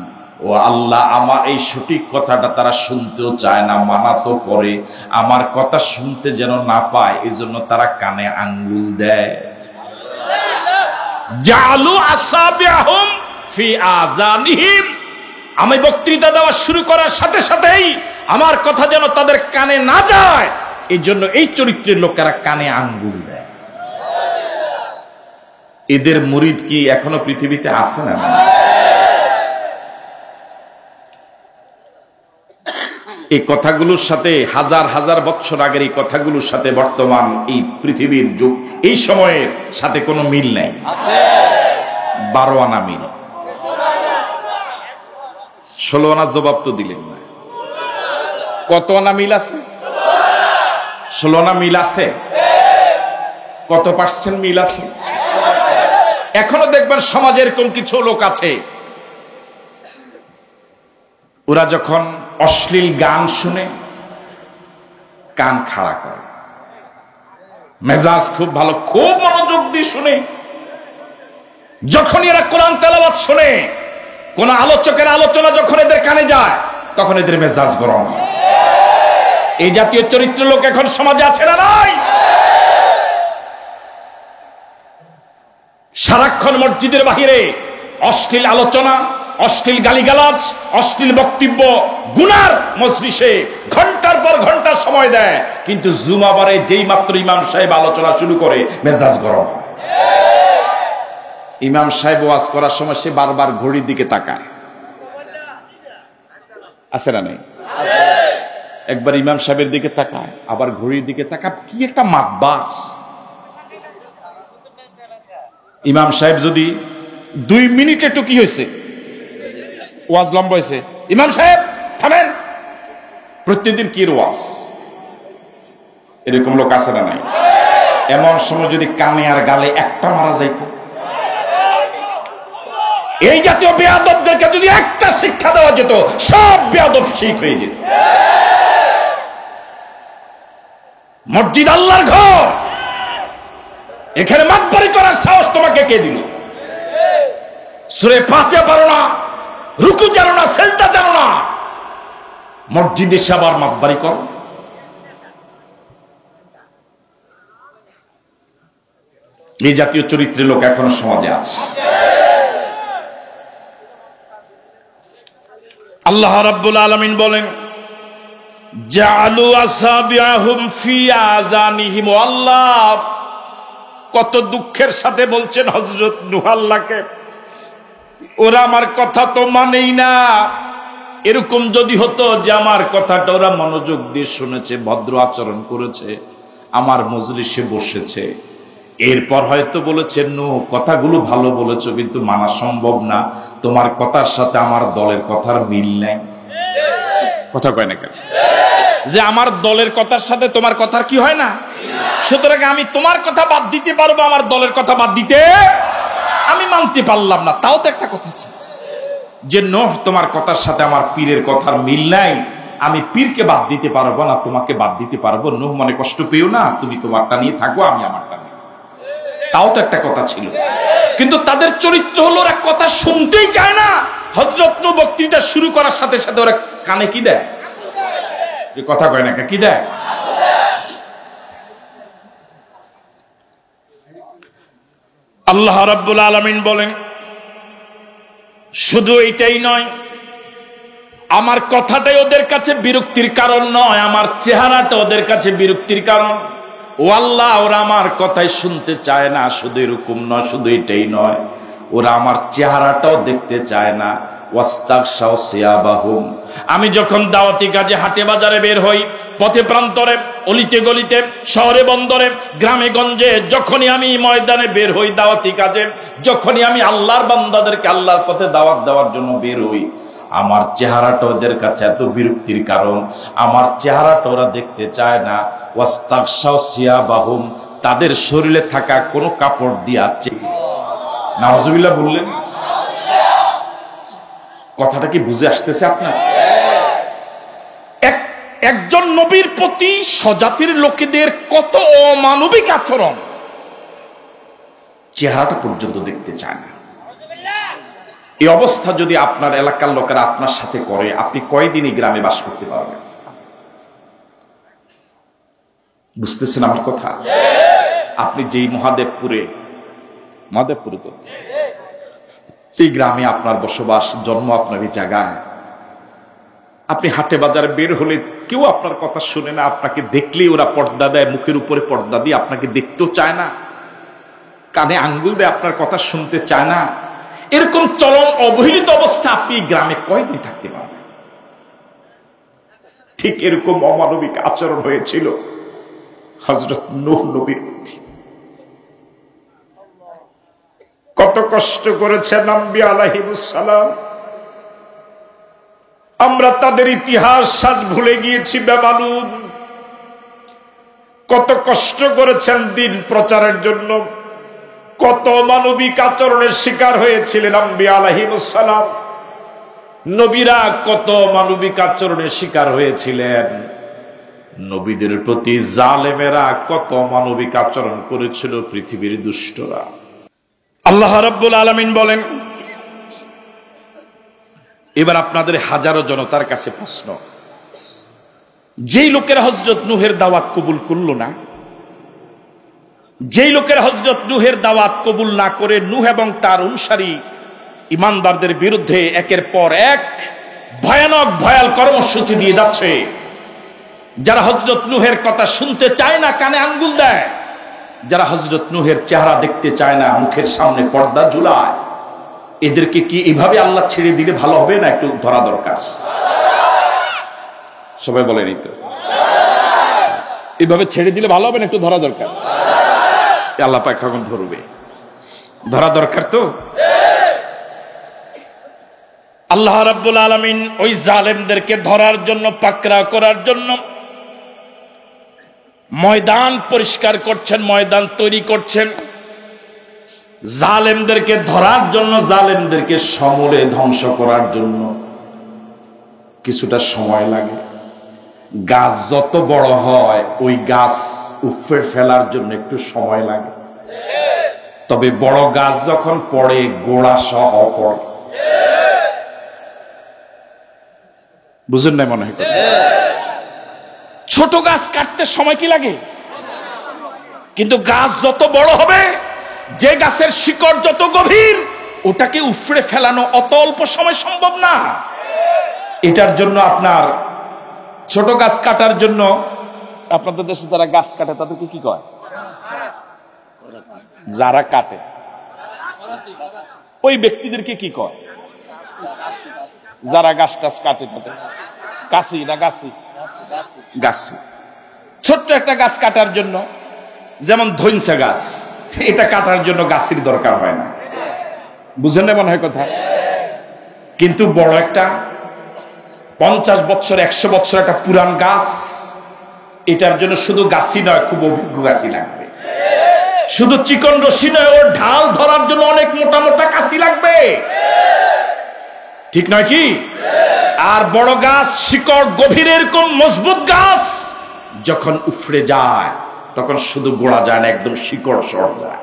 Speaker 1: ও আল্লাহ, আমার এই সঠিক কথাটা তারা শুনতেও চায় না, মানা তো করে, আমার কথা শুনতে যেন না পায়, এজন্য তারা কানে আঙ্গুল দেয়। জাআলু আসাবিআহুম ফি আযানিহিম, আমি বক্তৃতা দেওয়া শুরু করার সাথে সাথেই আমার কথা যেন তাদের কানে না যায়, এই জন্য এই চরিত্রের লোকেরা কানে আঙ্গুল দেয়। এদের মুরিদ কি এখনো পৃথিবীতে আছে না? এই কথাগুলোর সাথে হাজার হাজার বছর আগের এই কথাগুলোর সাথে বর্তমান এই পৃথিবীর যুগ, এই সময়ের সাথে কোনো মিল নাই। 12 আনা মিল, 16 আনা জবাব তো দিলেন না। কত আনা মিল আছে? 16 আনা মিল আছে। কত % মিল আছে? এখনো দেখবেন সমাজে এরকম কিছু লোক আছে, ওরা যখন অশ্লীল গান শুনে কান খাড়া করে, মেজাজ খুব ভালো, খুব মনোযোগ দিয়ে শুনে। যখন এরা কোরআন তেলাওয়াত শুনে, কোন আলোচকের আলোচনা যখন এদের কানে যায়, তখন এদের মেজাজ গরম হয়। এই জাতীয় চরিত্র লোক এখন সমাজে আছে না নাই? সারাক্ষণ মসজিদের বাহিরে অশ্লীল আলোচনা, অশ্লীল গালিগালাজ, অশ্লীল বক্তব্য, গুনার মজলিসে ঘন্টার পর ঘন্টা সময় দেয়, কিন্তু জুমাবারে যেই মাত্র ইমাম সাহেব আলোচনা শুরু করে মেজাজ গরম। ইমাম সাহেব ওয়াজ করার সময় সে বারবার ঘড়ির দিকে তাকায়, আছে না নেই? একবার ইমাম সাহেবের দিকে তাকায়, আবার ঘড়ির দিকে তাকায়, কি একটা মাতবাস। ইমাম সাহেব যদি 2 মিনিট একটু কি হয়েছে, ওয়াজ লম্বা হয়েছে, ইমাম সাহেব থামেন, প্রত্যেকদিন কি ওয়াজ, এরকম লোক আছে না নাই? এমন সময় যদি কানে আর গালে একটা মারা যাইত, এই জাতীয় বেয়াদবদেরকে যদি একটা শিক্ষা দেওয়া যেত, সব বেয়াদব শিখ হয়ে যেত। মসজিদ আল্লাহর ঘর, এখানে মাতবারি করার সাহস তোমাকে কে দিল? সূরা ফাতিহা পারো না, রুকু জানো না, সিজদা জানো না, মসজিদে সবার মাতবারি করো। এই জাতীয় চরিত্রের লোক এখনো সমাজে আছে। আল্লাহ রাব্বুল আলামিন বলেন, জাআলু আসাবিআহুম ফি আযানিহিম। আল্লাহ কত দুঃখের সাথে বলছেন হযরত নূহ আল্লাহকে, ওরা আমার কথা তো মানেই না। এরকম যদি হতো যে আমার কথাটা ওরা মনোযোগ দিয়ে শুনেছে, ভদ্র আচরণ করেছে, আমার মজলিসে বসেছে, এরপর হয়তো বলেছে নূহ কথাগুলো ভালো বলেছো, কিন্তু মানা সম্ভব না, তোমার কথার সাথে আমার দলের কথার মিল নাই। কথা কয় না কেন? যে আমার দলের কথার সাথে তোমার কথার কি হয় না, সুতরাং আমি তোমার কথা বাদ দিতে পারবো, আমার দলের কথা বাদ দিতে আমি মানতে পারলাম না। তাও তো একটা কথা ছিল যে নূহ তোমার কথার সাথে আমার পীরের কথার মিল নাই, আমি পীরকে বাদ দিতে পারবো না, তোমাকে বাদ দিতে পারবো। নূহ মনে কষ্ট পেও না, তুমি তোমারটা নিয়ে থাকো, আমি আমারটা নিয়ে। তাও তো একটা কথা ছিল। কিন্তু তাদের চরিত্র হলো ওরা কথা শুনতেই চায় না। হযরত নূহ বক্তৃতা শুরু করার সাথে সাথে ওরা কানে কি দেয়, কথা কয় না, কি দেয়? আল্লাহ রাব্বুল আলামিন বলেন, শুধু এইটাই নয়, আমার কথাটাই ওদের কাছে বিরক্তির কারণ নয়, আমার চেহারাটা ওদের কাছে বিরক্তির কারণ। ও আল্লাহ, ওরা আমার কথাই শুনতে চায় না। শুধু এরকম নয়, শুধু এটাই নয়, ওরা আমার চেহারাটাও দেখতে চায় না। ওয়াস্তাগশাউ সিয়াবাহুম। আমি যখন দাওয়াতি কাজে হাটে বাজারে বের হই, পথে প্রান্তরে, অলিতে গলিতে, শহরে বন্দরে, গ্রামে গঞ্জে, যখনই আমি ময়দানে বের হই দাওয়াতি কাজে, যখনই আমি আল্লাহর বান্দাদেরকে আল্লাহর পথে দাওয়াত দেওয়ার জন্য বের হই, আমার চেহারাটা ওদের কাছে এত বিরক্তির কারণ, আমার চেহারাটা ওরা দেখতে চায় না। ওয়াস্তাগশাউ সিয়াবাহুম, তাদের শরীরে থাকা কোনো কাপড় দিয়ে আছে। নাউজুবিল্লাহ বললেন? কথাটা কি বুঝে আসতেছে আপনার? একজন নবীর প্রতি স্বজাতির লোকেদের কত অমানবিক আচরণ, চেহারাটা পর্যন্ত দেখতে চায় না। এই অবস্থা যদি আপনার এলাকার লোকেরা আপনার সাথে করে, আপনি কয়দিনই গ্রামে বাস করতে পারবেন? বুঝতেছেন আমার কথা? আপনি যেই মহাদেবপুরে তো এই গ্রামে আপনার বসবাস, জন্ম আপনার এই জায়গায়, আপনি হাটে বাজারে বের হলে কেউ আপনার কথা শুনে না। আপনাকে দেখলেই ওরা পর্দা দেয়, মুখের উপরে পর্দা দিয়ে আপনাকে দেখতেও চায় না, কানে আঙ্গুল দেয়, আপনার কথা শুনতে চায় না। এরকম চরম অবহেলিত অবস্থা আপনি গ্রামে কয়দিন থাকতে পারবেন? ঠিক এরকম অমানবিক আচরণ হয়েছিল হযরত নূহ নবীর প্রতি। কত কষ্ট করেছেন আম্বিয়া আলাইহিমুস সালাম। আমরা তাদের ইতিহাস আজ ভুলে গিয়েছি বেমালুম। কত কষ্ট করেছেন দিন প্রচারের জন্য, কত মানবিক আচরণের শিকার হয়েছিলেন আম্বিয়া আলাইহিমুস সালাম। নবীরা কত মানবিক আচরণের শিকার হয়েছিলেন। নবীদের প্রতি জালেমেরা কত মানবিক আচরণ করেছিল পৃথিবীর দুষ্টরা। আল্লাহ রাব্বুল আলামিন বলেন, এবার আপনাদের হাজারো জনতার কাছে প্রশ্ন, যেই লোকেরা হযরত নূহের দাওয়াত কবুল করল না, যেই লোকের হযরত নূহের দাওয়াত কবুল না করে নূহ এবং তার অনুসারী ইমানদারদের বিরুদ্ধে একের পর এক ভয়ানক ভয়াল কর্মসূচি দিয়ে যাচ্ছে, যারা হযরত নূহের কথা শুনতে চায় না, কানে আঙ্গুল দেয়, যারা হযরত নূহের চেহারা দেখতে চায় না, মুখের সামনে পর্দা ঝুলায়, এদেরকে কি এভাবে আল্লাহ ছেড়ে দিলে ভালো হবে না একটু ধরা দরকার? সবাই বলেনি তো এভাবে ছেড়ে দিলে ভালো হবে না একটু ধরা দরকার? আল্লাহ পাক এখন ধরবে, ধরা দরকার তো। আল্লাহ রাব্বুল আলামিন ওই জালেমদেরকে ধরার জন্য, পাকড়াও করার জন্য ময়দান পরিষ্কার করছেন, ময়দান তৈরি করছেন। জালেমদেরকে ধরার জন্য, জালেমদেরকে সমূলে ধ্বংস করার জন্য কিছুটা সময় লাগে। গাছ যত বড় হয় ওই গাছ উপড়ে ফেলার জন্য একটু সময় লাগে, তবে বড় গাছ যখন পড়ে গোড়া সহ পড়ে। বুঝেন না মনে হয়? ছোট গাছ কাটতে সময় কি লাগে, কিন্তু গাছ যত বড় হবে, যে গাছের শিকড় যত গভীর, ওটাকে উপড়ে ফেলানো অত অল্প সময় সম্ভব না। এটার জন্য আপনার ছোট গাছ কাটার জন্য, আপনাদের দেশে যারা গাছ কাটে তাদেরকে কি কয়? যারা কাটে ওই ব্যক্তিদেরকে কি কয়? যারা গাছ টাছ কাটে তাদের গাছি না গাছি? গাছি। ছোট্ট একটা গাছ কাটার জন্য, যেমন ধইনসা গাছ, এটা কাটার জন্য গাছির দরকার হয় না। বুঝেন না মনে হয় কথা? কিন্তু বড় একটা 50 বছর 100 বছর একটা পুরান গাছ, এটার জন্য শুধু গাছি নয়, খুব অভিজ্ঞ গাছি লাগবে। শুধু চিকন রশি নয়, ওর ঢাল ধরার জন্য অনেক মোটা মোটা কাছি লাগবে, ঠিক নয় কি? আর বড় গাছ, শিকড় গভীর, এরকম মজবুত গাছ যখন উফড়ে যায় তখন শুধু গোড়া যায় না, একদম শিকড় সহ যায়।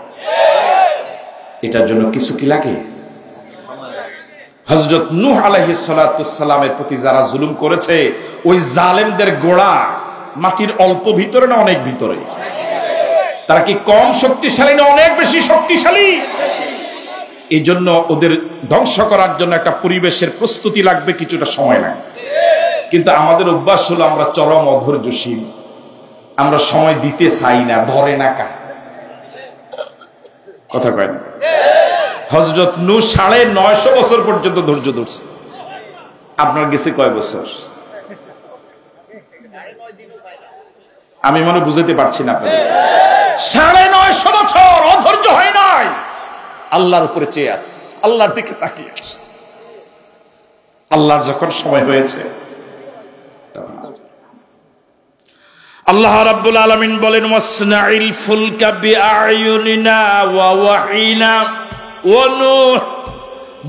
Speaker 1: এটার জন্য কিছু কি লাগে? হযরত নূহ আলাইহিস সালাতুস সালামের প্রতি যারা জুলুম করেছে, ওই জালেমদের গোড়া মাটির অল্প ভিতরে না অনেক ভিতরে? তারা কি কম শক্তিশালী না অনেক বেশি শক্তিশালী? এই জন্য ওদের ধ্বংস করার জন্য একটা পরিবেশের প্রস্তুতি লাগবে, কিছুটা সময় লাগবে। কিন্তু আমাদের অভ্যাস হলো আমরা চরম অধৈর্যশীল, আমরা সময় দিতে চাই না, ধরে না কা কথা কয় না। হযরত নূহ 950 বছর পর্যন্ত ধৈর্য ধরছে, আপনার গেছে কয় বছর? আমি মনে বুঝাতে পারছি না আপনাদের। 950 বছর অধৈর্য হয় নাই, আল্লাহর উপরে চেয়ে আছে, আল্লাহর দিকে তাকিয়ে আছে। আল্লাহর যখন সময় হয়েছে, আল্লাহ রাব্বুল আলামিন বলেন, ওয়াসনাইল ফুলকা বিআয়ুনিনা ওয়া ওয়াহিনা ওয়া নূহ,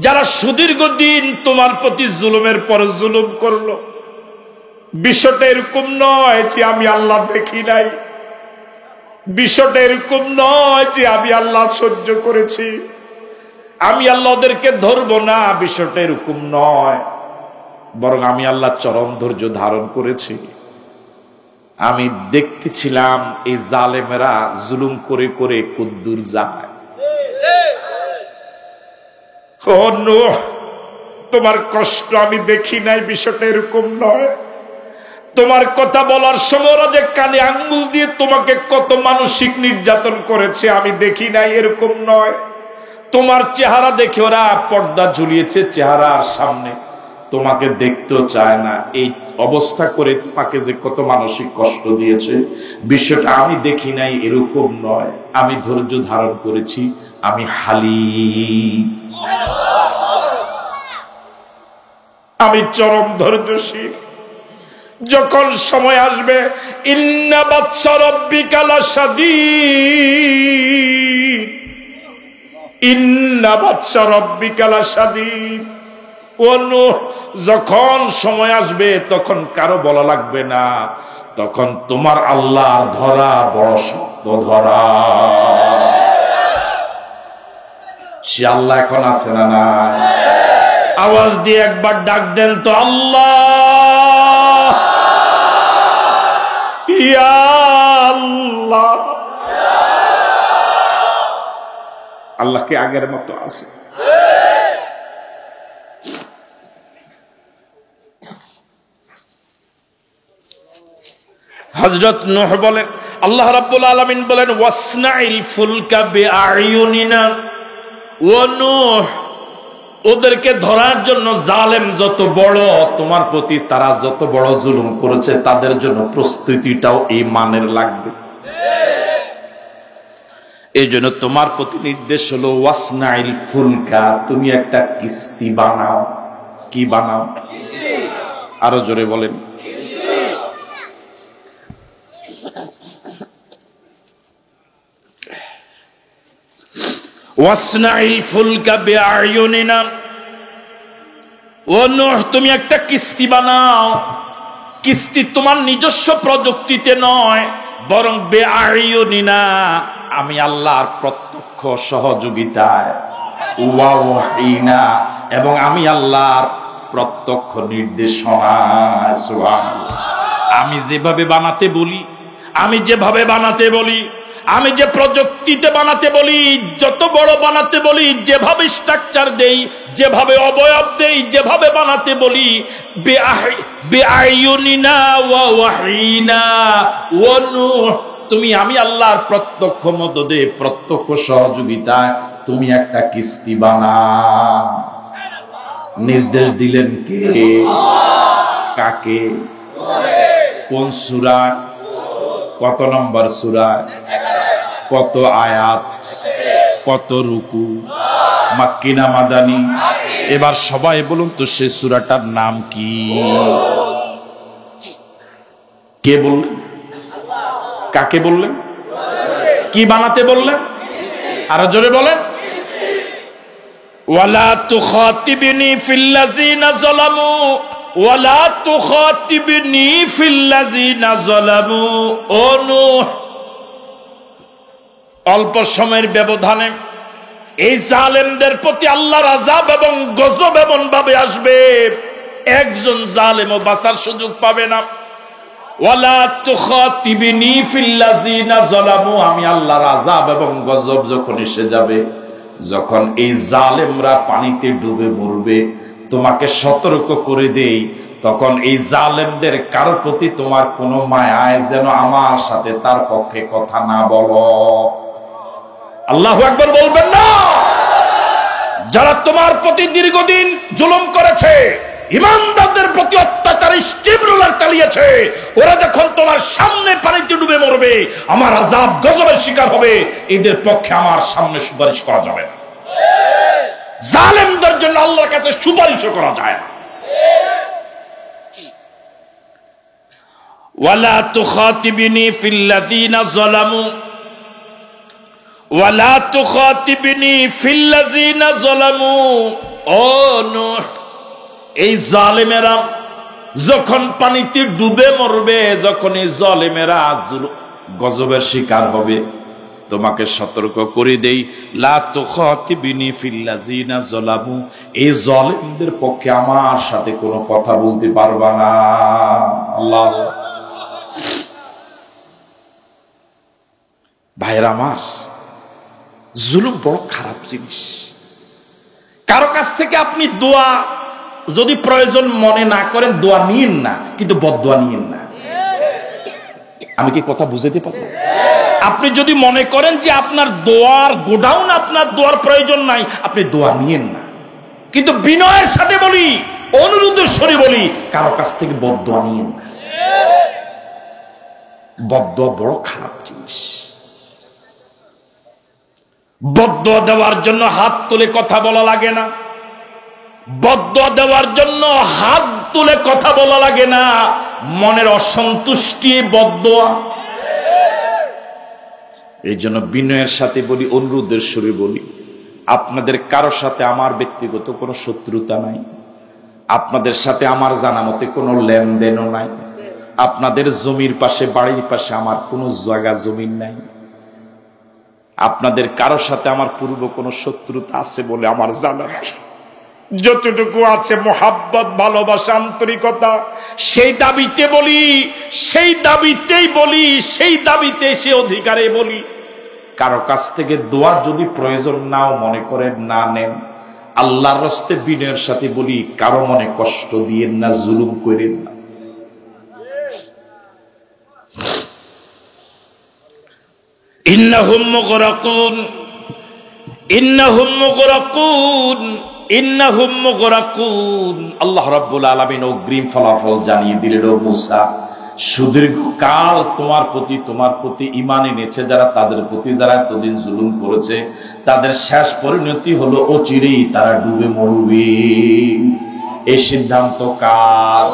Speaker 1: যারা সুদীর্ঘ দিন তোমার প্রতি জুলুমের পর জুলুম করলো, বিষয়টা এরকম নয় যে আমি আল্লাহ দেখি নাই, বিষয়টা এরকম নয় যে আমি আল্লাহ সহ্য করেছি, আমি আল্লাহ ওদেরকে ধরবো না, বিষয়টা এরকম নয়, বরং আমি আল্লাহ চরম ধৈর্য ধারণ করেছি। আমি দেখতেছিলাম এই জালেমেরা জুলুম করে করে কদ্দুর যায়। ও নূহ, তোমার কষ্ট আমি দেখি নাই, বিষয়টা এরকম নয়। তোমার কথা বলার সময় ওরা যে কানে আঙ্গুল দিয়ে তোমাকে কত মানসিক নির্যাতন করেছে আমি দেখি নাই, এরকম নয়। তোমার চেহারা দেখে ওরা পর্দা ঝুলিয়েছে চেহারার সামনে, তোমাকে দেখতেও চায় না। এই অবস্থা করে তোমাকে যে কত মানসিক কষ্ট দিয়েছে, বিষয়টা আমি দেখি নাই, এরকম নয়। আমি ধৈর্য ধারণ করেছি, আমি হালিম, আমি চরম ধৈর্যশীল। যখন সময় আসবে, ইন্না বাতশা রাব্বিকা লাশাদীদ, ইন্না বাতশা রাব্বিকা লাশাদীদ। ও নূহ, যখন সময় আসবে তখন কারো বলা লাগবে না, তখন তোমার আল্লাহ ধরা বড় শক্ত ধরা। সে আল্লাহ এখন আছে না নাই? আওয়াজ দিয়ে একবার ডাক দেন তো, আল্লাহ, ইয়া আল্লাহ, আল্লাহকে আগের মতো আছে? হযরত নূহ বলেন, আল্লাহ রাব্বুল আলামিন বলেন ওয়াসনাইল ফুলকা বিআয়ুনিনা, ও নূহ ওদেরকে ধরার জন্য জালেম যত বড়, তোমার প্রতি তারা যত বড় জুলুম করেছে, তাদের জন্য প্রস্তুতিটাও এই মানের লাগবে। এই জন্য তোমার প্রতি নির্দেশ হলো ওয়াসনাইল ফুলকা, তুমি একটা কিস্তি বানাও। কি বানাও? আরো জোরে বলেন। ওয়াসনাইল ফুলকা বিআয়ুনিনা, ও নূহ তুমি একটা কিস্তি বানাও। কিস্তি তোমার নিজস্ব প্রযুক্তিতে নয়, বরং বিআয়ুনিনা, আমি আল্লাহর প্রত্যক্ষ সহযোগিতায়, ওয়া ওয়াহিনা, এবং আমি আল্লাহর প্রত্যক্ষ নির্দেশনায়। সুবহানাল্লাহ। আমি যেভাবে বানাতে বলি, আমি যেভাবে বানাতে বলি, আমি যে প্রযুক্তিতে বানাতে বলি, যত বড় বানাতে বলি, যেভাবে স্ট্রাকচার দেই, যেভাবে অবয়ব দেই, যেভাবে বানাতে বলি, বিআয়ুনিনা ওয়া ওয়াহিনা, ও নূহ তুমি আমি আল্লাহর প্রত্যক্ষ মদদে, প্রত্যক্ষ সহযোগিতায় তুমি একটা কিস্তি বানাও। নির্দেশ দিলেন কে? কাকে? কোন সূরা? কত নম্বর সূরা? কত আয়াত? কত রুকু? মাক্কি না মাদানী? এবার সবাই বলুন তো সেই সূরাটার নাম কি? কে বললেন? কাকে বললেন? কি বানাতে বললেন? আরো জোরে বলেন। ওয়ালা তুখাতিবনি ফিল্লাযিনা যালামু, ওয়ালা তুখাতিবনি ফিল্লাযিনা যালামু। ও নূহ, অল্প সময়ের ব্যবধানে এই জালেমদের প্রতি আল্লাহর আযাব এবং গজব এমন ভাবে আসবে, একজন জালেমও বাঁচার সুযোগ পাবে না। ওয়ালা তুখাতিবনি ফিল্লাযিনা যালামু, আমি আল্লাহর আযাব এবং গজব যখন এসে যাবে, যখন এই জালেমরা পানিতে ডুবে মরবে, তোমাকে সতর্ক করে দেই, তখন এই জালেমদের কারো প্রতি তোমার কোনো মায়ায় যেন আমার সাথে তার পক্ষে কথা না বলো। আল্লাহু আকবার বলবেন না? যারা তোমার প্রতি দীর্ঘদিন জুলুম করেছে, ইমানদারদের প্রতি অত্যাচার স্টিমরোলার চালিয়েছে, ওরা যখন তোমার সামনে পানিতে ডুবে মরবে, আমার আযাব গজবের শিকার হবে, এদের পক্ষে আমার সামনে সুপারিশ করা যাবে না। জালেমদের জন্য আল্লাহর কাছে সুপারিশও করা যায় না। ওয়ালা তুখাতিবনি ফিল্লাযিনা যালামু, ওয়ালা তুখাতিবনি ফিল্লাযিনা যালামু। ও নূহ, এই জালেমেরা যখন পানিতে ডুবে মরবে, যখন এই জালেমেরা গজবের শিকার হবে, তোমাকে সতর্ক করে দেই, লা তুখাতিবনি ফিল্লাযিনা যালামু, এই জালেমদের পক্ষে আমার সাথে কোনো কথা বলতে পারবা না। আল্লাহ। ভাইরা আমার, জুলুম বড় খারাপ জিনিস। কারো কাছ থেকে আপনি দোয়া যদি প্রয়োজন মনে না করেন, দোয়া নিয়েন না, কিন্তু বদদোয়া নিয়েন না। আমি কি কথা বুঝাতে পারবো? আপনি যদি মনে করেন যে আপনার দোয়ার গোডাউন, আপনার দোয়ার প্রয়োজন নাই, আপনি দোয়া নিয়েন না, কিন্তু বিনয়ের সাথে বলি, অনুরোধের স্বরে বলি, কারো কাছ থেকে বদদোয়া নিয়েন না। বদদোয়া বড় খারাপ জিনিস। বদদোয়া দেওয়ার জন্য হাত তুলে কথা বলা লাগে না, বদদোয়া দেওয়ার জন্য হাত তুলে কথা বলা লাগে না, মনের অসন্তুষ্টি বদদোয়া। এই জন্য বিনয়ের সাথে বলি, অনুরোধের সুরে বলি, আপনাদের কারো সাথে আমার ব্যক্তিগত কোনো শত্রুতা নাই, আপনাদের সাথে আমার জানা মতে কোনো লেনদেনও নাই, আপনাদের জমির পাশে, বাড়ির পাশে আমার কোনো জায়গা জমিন নাই, আপনাদের কারো সাথে আমার পূর্ব কোনো শত্রুতা আছে বলে আমার জানা নাই। যতটুকু আছে মোহাব্বত, ভালোবাসা, আন্তরিকতা, সেই দাবিতে বলি, সেই দাবিতেই বলি, সেই দাবিতে, সে অধিকারে বলি। কারো কাছ থেকে দোয়া যদি প্রয়োজন নাও মনে করেন, না নেন, আল্লাহর রাস্তে বিনয়ের সাথে বলি, কারো মনে কষ্ট দিয়েন না, জুলুম করেন না। ইন্নাহুম মুগরাকুন, ইন্নাহুম মুগরাকুন, ইন্নাহুম মুগরাকুন। আল্লাহ রাব্বুল আলামিন অগ্রিম ফলাফল জানিয়ে দিলেন, ও মুসা, সুদীর্ঘ কাল তোমার প্রতি ঈমান এনেছে যারা, তাদের প্রতি যারা এতদিন জুলুম করেছে, তাদের শেষ পরিণতি হলো অচিরেই তারা ডুবে মরবে। এই সিদ্ধান্ত কার?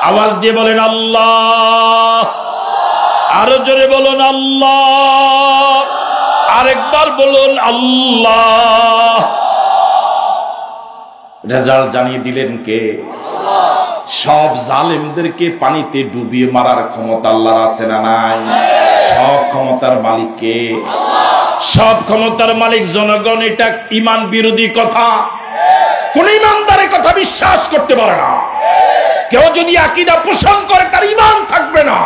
Speaker 1: আওয়াজ দিয়ে বলেন আল্লাহ। আরো জোরে বলুন আল্লাহ। আরেকবার বলুন আল্লাহ। রেজাল্ট জানিয়ে দিলেন কে? সব জালেমদেরকে পানিতে ডুবিয়ে মারার ক্ষমতা আল্লাহর আছে না নাই? সব ক্ষমতার মালিক কে? সব ক্ষমতার মালিক জনগণ। এটা ঈমান বিরোধী কথা, কোন ঈমানদারের কথা বিশ্বাস করতে পারে না। কেউ যদি আকীদা পোষণ করে তার ঈমান থাকবে না।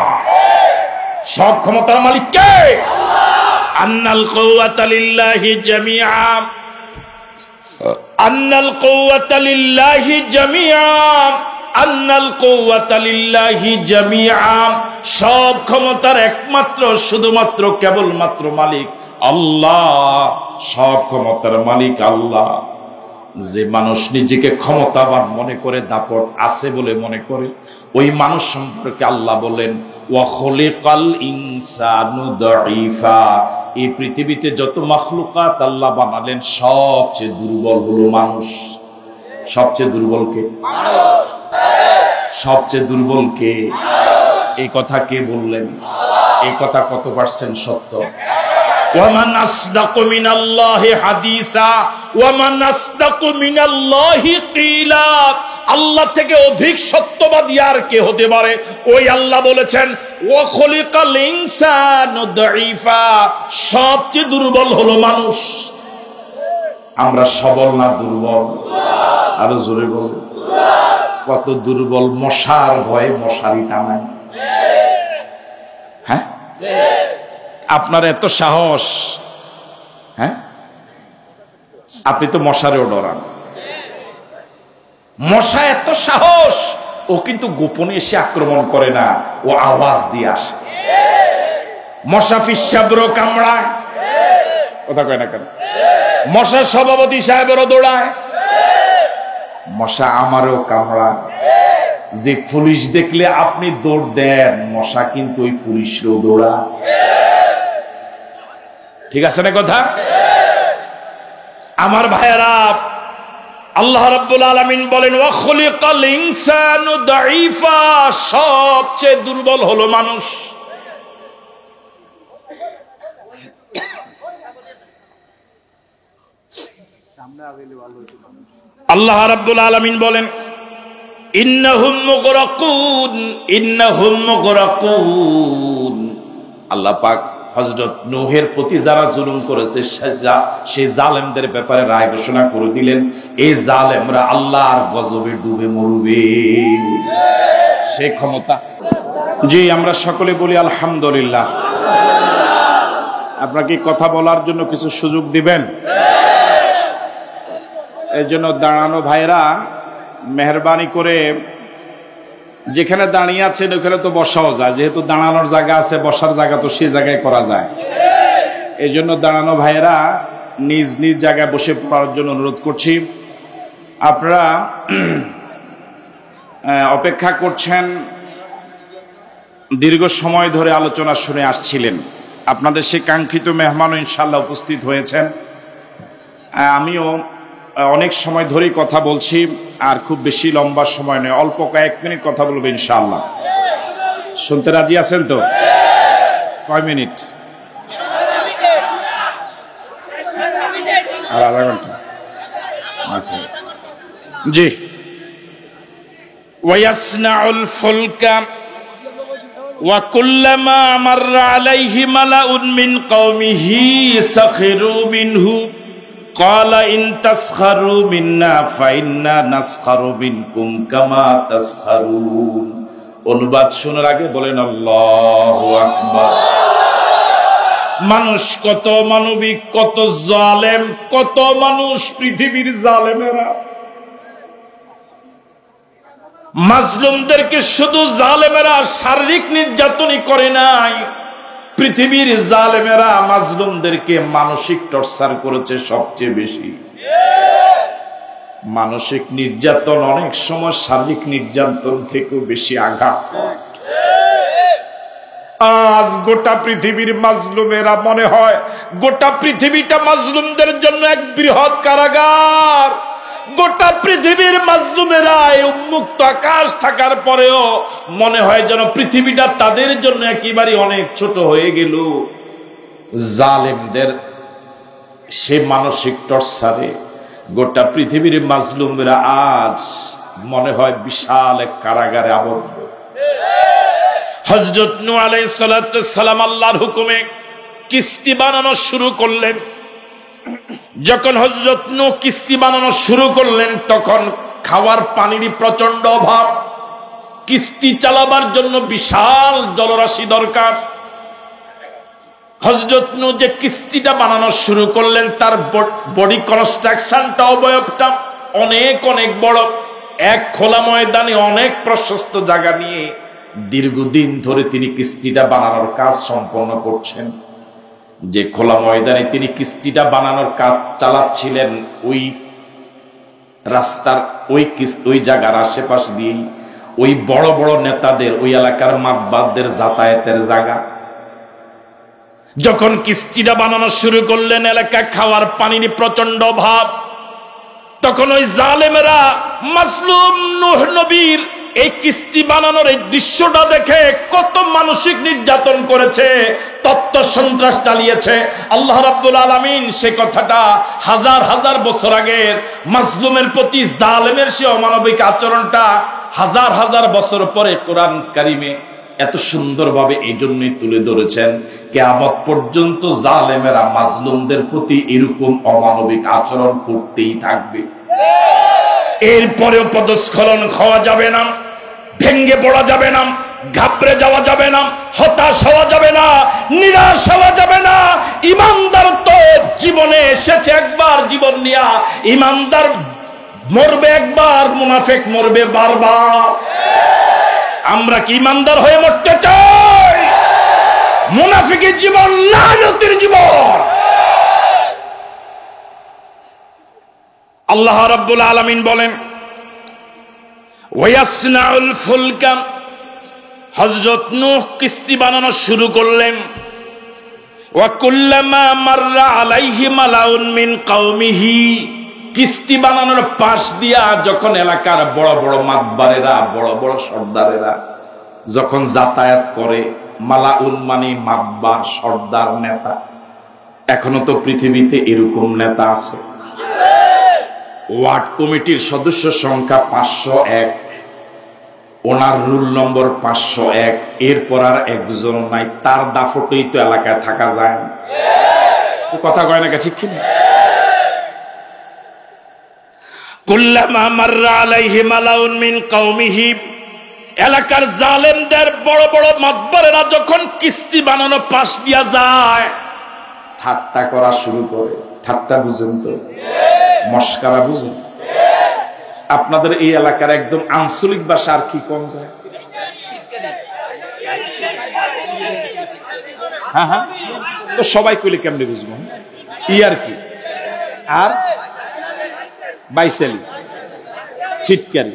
Speaker 1: সব ক্ষমতার মালিক কে? আন্নাল কুওয়াতা লিল্লাহি জামিআ, আন্নাল কুওয়াতা লিল্লাহি জামিআ, আন্নাল কুওয়াতা লিল্লাহি জামিআ। সব ক্ষমতার একমাত্র শুধুমাত্র কেবলমাত্র মালিক আল্লাহ। সব ক্ষমতার মালিক আল্লাহ। যে মানুষ নিজেকে ক্ষমতাবান মনে করে, দাপট আছে বলে মনে করে, ওই মানুষ সম্পর্কে আল্লাহ বলেন, ওয়া খুলিকাল ইনসানু দাঈফা। এই পৃথিবীতে যত মাখলুকাত আল্লাহ বানালেন, সবচেয়ে দুর্বল হলো মানুষ। সবচেয়ে দুর্বল কে? সবচেয়ে দুর্বল কে? এই কথা কে বললেন? এই কথা কত পার্সেন্ট সত্য? ওয়ামান আসদাকু মিনাল্লাহি হাদিসা, ওয়ামান আসদাকু মিনাল্লাহি কিলা। আল্লাহ থেকে অধিক সত্যবাদী আর কে হতে পারে? ওই আল্লাহ বলেছেন, ওয়া খুলিকাল ইনসানু দাঈফা। সবচেয়ে দুর্বল হলো মানুষ। আমরা সবল না দুর্বল? আরো জোরে বলুন। কত দুর্বল! মশার ভয়ে মশারি টানায়। হ্যাঁ, আপনার এত সাহস? হ্যাঁ, আপনি তো মশারেও ডরান। মশা এত সাহস, ও কিন্তু গোপনে এসে আক্রমণ করে না, ও আওয়াজ দিয়ে আসে। মশা ফিসাবরও কামড়ায়, কথা কয় না কেন? মশা সভাপতি সাহেবেরও দৌড়ায়। মশা আমারও কামড়ায়। যে পুলিশ দেখলে আপনি দৌড় দেন, মশা কিন্তু ওই পুলিশেরও দৌড়ায়। ঠিক আছে না কথা? আমার ভাইয়েরা, আল্লাহ রাব্বুল আলামিন বলেন, ওয়া খুলিকাল ইনসানু দাঈফা। সবচেয়ে দুর্বল হলো মানুষ। আল্লাহ রাব্বুল আলামিন বলেন, ইন্নাহুম মুগরাকুন, ইন্নাহুম মুগরাকুন। আল্লাহ পাক হযরত নূহের প্রতি যারা জুলুম করেছে, সেই জালেমদের ব্যাপারে রায় ঘোষণা করে দিলেন, এই জালেমরা আল্লাহর গজবে ডুবে মরবে। সে ক্ষমতা। জি, আমরা সকলে বলি আলহামদুলিল্লাহ। আপনাকে কথা বলার জন্য কিছু সুযোগ দিবেন? এর জন্য দাঁড়ানো ভাইরা, মেহরবানি করে যেখানে দাঁড়িয়ে আছেন ওখানে তো বসাও যায়, যেহেতু দাঁড়ানোর জায়গা আছে, বসার জায়গা তো সেই জায়গায় করা যায়। এই জন্য দাঁড়ানো ভাইয়েরা নিজ নিজ জায়গায় বসে পড়ার জন্য অনুরোধ করছি। আপনারা অপেক্ষা করছেন, দীর্ঘ সময় ধরে আলোচনা শুনে আসছিলেন। আপনাদের সেই কাঙ্ক্ষিত মেহমানও ইনশাল্লাহ উপস্থিত হয়েছেন। আমিও অনেক সময় ধরেই কথা বলছি, আর খুব বেশি লম্বা সময় নয়, অল্প কয়েক মিনিট কথা বলবো ইনশাআল্লাহ। শুনতে রাজি আছেন তো? কয় মিনিট? আর আধা ঘন্টা? আচ্ছা, জি। ওয়াসনাউল ফুলকা ওয়া কুল্লামা মাররা আলাইহি মালাউন মিন কওমিহি সাখিরু মিনহু ক্বালা ইন তাসখারু মিন্না ফাইন্না নাসখারু মিনকুম কামা তাসখারুন। অনুবাদ শোনার আগে বলেন আল্লাহু আকবার। মানুষ কত মানবিক, কত জালেম, কত মানুষ পৃথিবীর জালেমেরা। মাজলুমদেরকে শুধু জালেমেরা শারীরিক নির্যাতনই করে নাই, পৃথিবীর জালেমেরা মাজলুমদেরকে মানসিক টর্চার করেছে সবচেয়ে বেশি। মানসিক নির্যাতন অনেক সময় শারীরিক নির্যাতন থেকেও বেশি আঘাত হয়। আজ গোটা পৃথিবীর মাজলুমেরা মনে হয় গোটা পৃথিবীটা মাজলুমদের জন্য এক বৃহৎ কারাগার। গোটা পৃথিবীর মাজলুমেরা এই উন্মুক্ত আকাশ থাকার পরেও মনে হয় যেন পৃথিবীটা তাদের জন্য একেবারে অনেক ছোট হয়ে গেল। জালেমদের সে মানসিক টর্চারে গোটা পৃথিবীর মাজলুমেরা আজ মনে হয় বিশাল এক কারাগারে আবদ্ধ। হযরত নূহ আলাইহিস সালাতু সালাম আল্লাহর হুকুমে কিস্তি বানানো শুরু করলেন। যখন হযরত নূহ কিস্তি বানানো শুরু করলেন তখন খাওয়ার পানির প্রচন্ড অভাব। কিস্তি চালাবার জন্য বিশাল জলরাশি দরকার। হযরত নূহ যে কিস্তিটা বানানো শুরু করলেন তার বডি কনস্ট্রাকশনটা, অবয়বটা অনেক অনেক বড়। এক খোলা ময়দানে অনেক প্রশস্ত জায়গা নিয়ে দীর্ঘদিন ধরে তিনি কিস্তিটা বানানোর কাজ সম্পন্ন করছেন। যে খোলা ময়দানে তিনি কিস্তিটা বানানোর কাজ চালাচ্ছিলেন, ওই রাস্তার ওই জায়গার আশেপাশ দিয়ে ওই বড় বড় নেতাদের, ওই এলাকার মাতবারদের যাতায়াতের জায়গা। যখন কিস্তিটা বানানো শুরু করলেন, এলাকা খাওয়ার পানির প্রচন্ড অভাব, তখন ওই জালেমেরা মাজলুম নূহ নবীর এই কিস্তি বানানোর এই দৃশ্যটা দেখে কত মানসিক নির্যাতন করেছে, তত্ত্ব সন্ত্রাস চালিয়েছে। আল্লাহ রাব্বুল আলামিন সে কথাটা হাজার হাজার বছর আগের মাজলুমের প্রতি জালেমের সে অমানবিক আচরণটা হাজার হাজার বছর পরে কোরআন কারিমে এত সুন্দরভাবে এই জন্যই তুলে ধরেছেন। কিয়ামত পর্যন্ত জালেমেরা মাজলুমদের প্রতি এরকম অমানবিক আচরণ করতেই থাকবে। এরপরেও পদস্খলন খাওয়া যাবে না, ভেঙ্গে পড়া যাবে না, ঘাবড়ে যাওয়া যাবে না, হতাশ হওয়া যাবে না, নিরাশ হওয়া যাবে না। ইমানদার তো জীবনে এসেছে একবার জীবন নিয়া, ইমানদার মরবে একবার, মুনাফিক মরবে বারবার। আমরা কি ইমানদার হয়ে মরতে চাই? মুনাফিকের জীবন লানতের জীবন। আল্লাহ রাব্বুল আলামিন বলেন ওয়াসনাউল ফুলকা, হযরত নূহ কিস্তি বানানো শুরু করলেন। ওয়া কুল্লামা মাররা আলাইহি মালাউন মিন কওমিহি, কিস্তি বানানোর পাশ দিয়া যখন এলাকার বড় বড় মাতবারেরা, বড় বড় সর্দারেরা যখন যাতায়াত করে, মালাউন মানে মাতবার, সর্দার, নেতা। এখনো তো পৃথিবীতে এরকম নেতা আছে। ওয়ার্ড কমিটির সদস্য সংখ্যা 501, ওনার রুল নম্বর 501, এরপর আর একজন নাই। তার দাফটেই তো এলাকায় থাকা যায় না। কথা কয় না, ঠিক কিনা? কুল্লামা মাররা আলাইহি মালাউন মিন কওমিহি, এলাকার জালেমদের বড় বড় মাতবরেরা যখন কিস্তি বানানো পাশ দিয়া যায়, ঠাট্টা করা শুরু করে। ঠাট্টা বুঝেন তো? মস্কারা বুঝেন? আপনাদের এই এলাকার একদম আঞ্চলিক ভাষা আর কি কম যায়? হ্যাঁ হ্যাঁ, তো সবাই কইলে কেমনে বুঝবো? ইয়ার কি আর বাইসালি, ছিটকারি,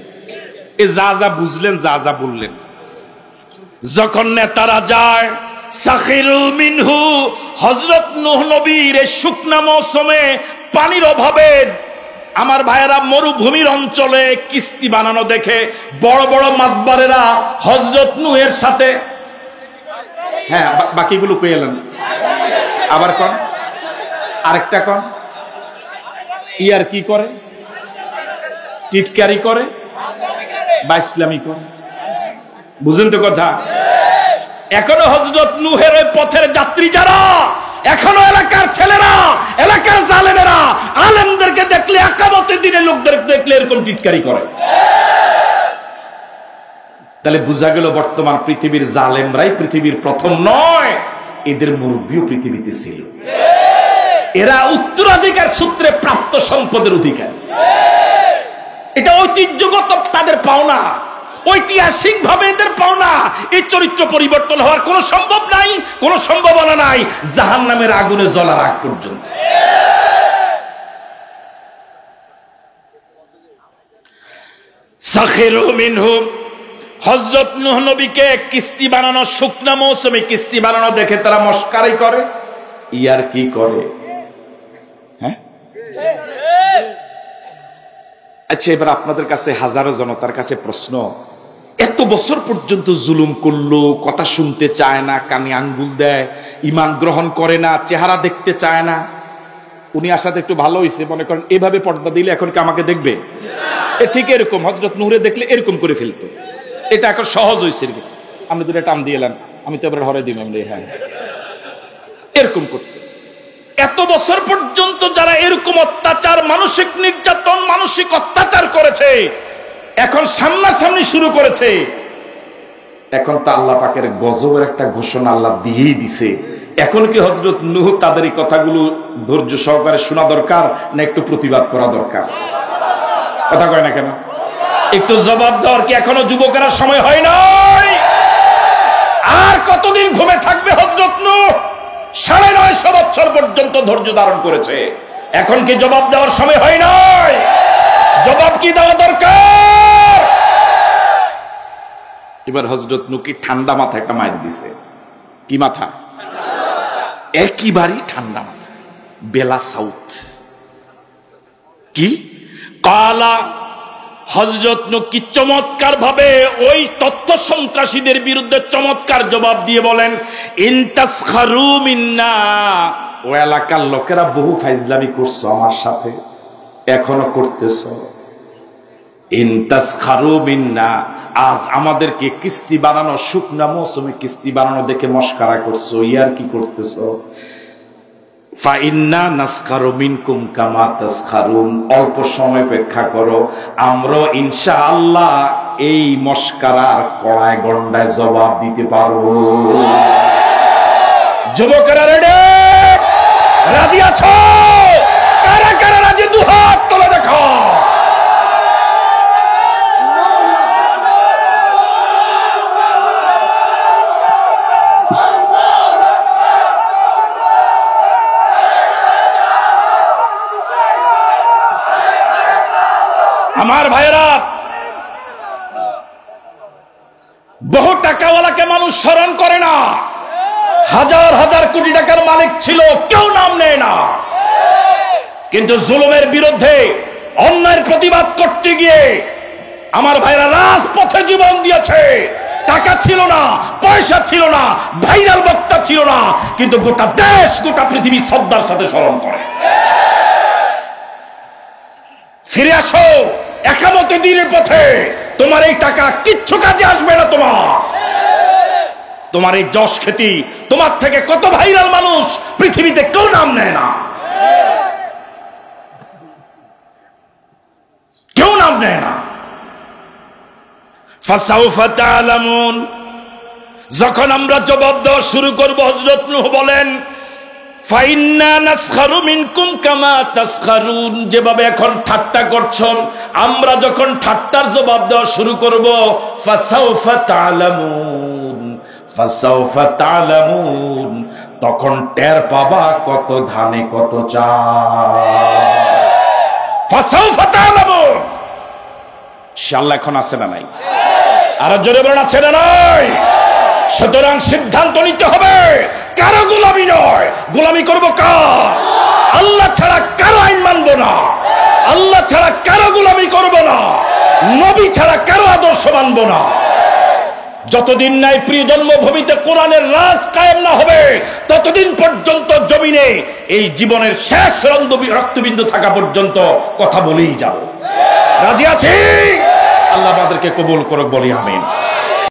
Speaker 1: এ যা যা বুঝলেন, যা যা বললেন। যখন নেতারা যায়, সাখিরু মিনহু, হযরত নূহ নবীর এই শুকনা মৌসুমে পানির অভাবে আমার ভাইয়েরা মরুভূমির অঞ্চলে কিস্তি বানানো দেখে বড় বড় মাতবারেরা হযরত নূহের সাথে, হ্যাঁ বাকিগুলো কই এলেন আবার কোন আরেকটা কোন ইয়ার কি করে, টিটকারি করে, বা ইসলামী করে। বুঝেন তো কথা? এখনো হযরত নূহের ওই পথের যাত্রী যারা, এখনো এলাকার ছেলেরা, এলাকার জালেমেরা আলেমদেরকে দেখলে, একামতের দিনে লোকদের দেখলে এরকম টিটকারি করে। তাহলে বোঝা গেল বর্তমান পৃথিবীর জালেমরাই পৃথিবীর প্রথম নয়, এদের মুরব্বীও পৃথিবীতে ছিল। এরা উত্তরাধিকার সূত্রে প্রাপ্ত সম্পদের অধিকারী। এটা ঐতিহ্যগত তাদের পাওনা, ঐতিহাসিক ভাবে এদের পাওনা। এই চরিত্র পরিবর্তন হওয়ার কোন সম্ভব নাই, কোন সম্ভাবনা নাই জাহান্নামের আগুনে জ্বলার আগ পর্যন্ত। সাখিরু মিনহু, হযরত নূহ নবীকে কিস্তি বানানো, শুকনা মৌসুমে কিস্তি বানানো দেখে তারা মস্কারি করে, ইয়ার কি করে। হ্যাঁ, আচ্ছা এবার আপনাদের কাছে, হাজারো জনতার কাছে প্রশ্ন, এত বছর পর্যন্ত জুলুম করলো, কথা শুনতে চায় না, কানে আঙ্গুল দেয়, ঈমান গ্রহণ করে না, চেহারা দেখতে চায় না। উনি আসাতে একটু ভালো হয়েছে, মনে করেন এভাবে পর্দা দিলে এখন কি আমাকে দেখবে? ঠিক এরকম হযরত নূহরে দেখলে এরকম করে ফেলতো। এটা এখন সহজ হয়েছে, আমরা যেটা টান দিয়ে এলাম, আমি তো এবার হরে দিলাম, হ্যাঁ এরকম করতো। এত বছর পর্যন্ত যারা এরকম অত্যাচার, মানসিক নির্যাতন, মানসিক অত্যাচার করেছে, এখন সামনাসামনি শুরু করেছে। এখন তো আল্লাহ পাকের গজবের একটা ঘোষণা আল্লাহ দিয়েই দিছে। এখন কি হযরত নূহ তাদের এই কথাগুলো ধৈর্য সহকারে শোনা দরকার, না একটু প্রতিবাদ করা দরকার? কথা কয় না কেন? একটু জবাব দেওয়ার কি এখনো যুবকেরা সময় হয় নাই? আর কতদিন ঘুমে থাকবে হযরত নূহ? 950 বছর পর্যন্ত ধৈর্য ধারণ করেছে। এখন কি জবাব দেওয়ার সময় হয় নাই? জবাব কি দেওয়া দরকার? এবার হযরত নূহ কি ঠান্ডা মাথা একটা মাইর দিছে। কি মাথা? একেবারেই ঠান্ডা মাথা, বেলা সাউথ। কি কালা, হযরত নূহ কি চমৎকার ভাবে ওই তথ্য সন্ত্রাসীদের বিরুদ্ধে চমৎকার জবাব দিয়ে বলেন, ইন তাসখারু মিন্না, ও এলাকার লোকেরা বহু ফাইজলামি করছো আমার সাথে, এখনো করতেছো। ইন তাসখারু মিন্না, আজ আমাদেরকে কিস্তি বানানো, শুকনা মৌসুমে কিস্তি বানানো দেখে মস্কারা করছো, ইয়ার কি করতেছো। ফাইন্না নাসখারু মিনকুম কামা তাসখারুন, অল্প সময় অপেক্ষা করো, আমরা ইনশাআল্লাহ এই মস্কারার কড়ায় গন্ডায় জবাব দিতে পারবো। যুবকেরা রেডি? রাজি আছো? কারা কারা রাজি? দুহাত তুলে দেখো। আমার ভাইরা, বহু টাকাওয়ালাকে মানুষ স্মরণ করে না, হাজার হাজার কোটি টাকার মালিক ছিল, কেউ নাম নেয় না। কিন্তু জুলুমের বিরুদ্ধে, অন্যায়ের প্রতিবাদ করতে গিয়ে আমার ভাইরা রাজপথে জীবন দিয়েছে। টাকা ছিল না, পয়সা ছিল না, ভাইরাল বক্তা ছিল না, কিন্তু গোটা দেশ, গোটা পৃথিবী শ্রদ্ধার সাথে স্মরণ করে। ফিরে আসো একামতে দ্বীনের পথে। তোমার এই টাকা কিচ্ছু কাজে আসবে না। তোমার এই যশ খ্যাতি, তোমার থেকে কত ভাইরাল মানুষ পৃথিবীতে কেউ নাম নেয় না, কেউ নাম নেয় না। ফাসাউফা তা'লামুন, যখন আমরা জবাব দেওয়া শুরু করব, হযরত নূহ বলেন, ফাইন্না নাসখারু মিনকুম কামা তাসখারুন, যেভাবে এখন ঠাট্টা করছো, আমরা যখন ঠাট্টার জবাব দেওয়া শুরু করব, ফাসাউফা তা'লামুন, ফাসাউফা তা'লামুন, তখন টের পাবা কত ধানে কত চাল। ফাসাউফা তা'লামুন, ইনশাআল্লাহ এখন আছে না নাই? আর জোরে বলেন আছে না নাই? সুতরাং সিদ্ধান্ত নিতে হবে, কারো গোলামি নয়। গোলামি করবো কার? আল্লাহ ছাড়া কারো আইন মানবো না, আল্লাহ ছাড়া কারো গোলামি করবো না, নবী ছাড়া কারো আদর্শ মানবো না। যতদিন নাই প্রিয় জন্মভূমিতে কোরআনের রাজ কায়েম না হবে, ততদিন পর্যন্ত জমিনে এই জীবনের শেষ রক্তবিন্দু থাকা পর্যন্ত কথা বলেই যাব। রাজি আছি? আল্লাহ আমাদেরকে কবুল করুক, বলি আমিন।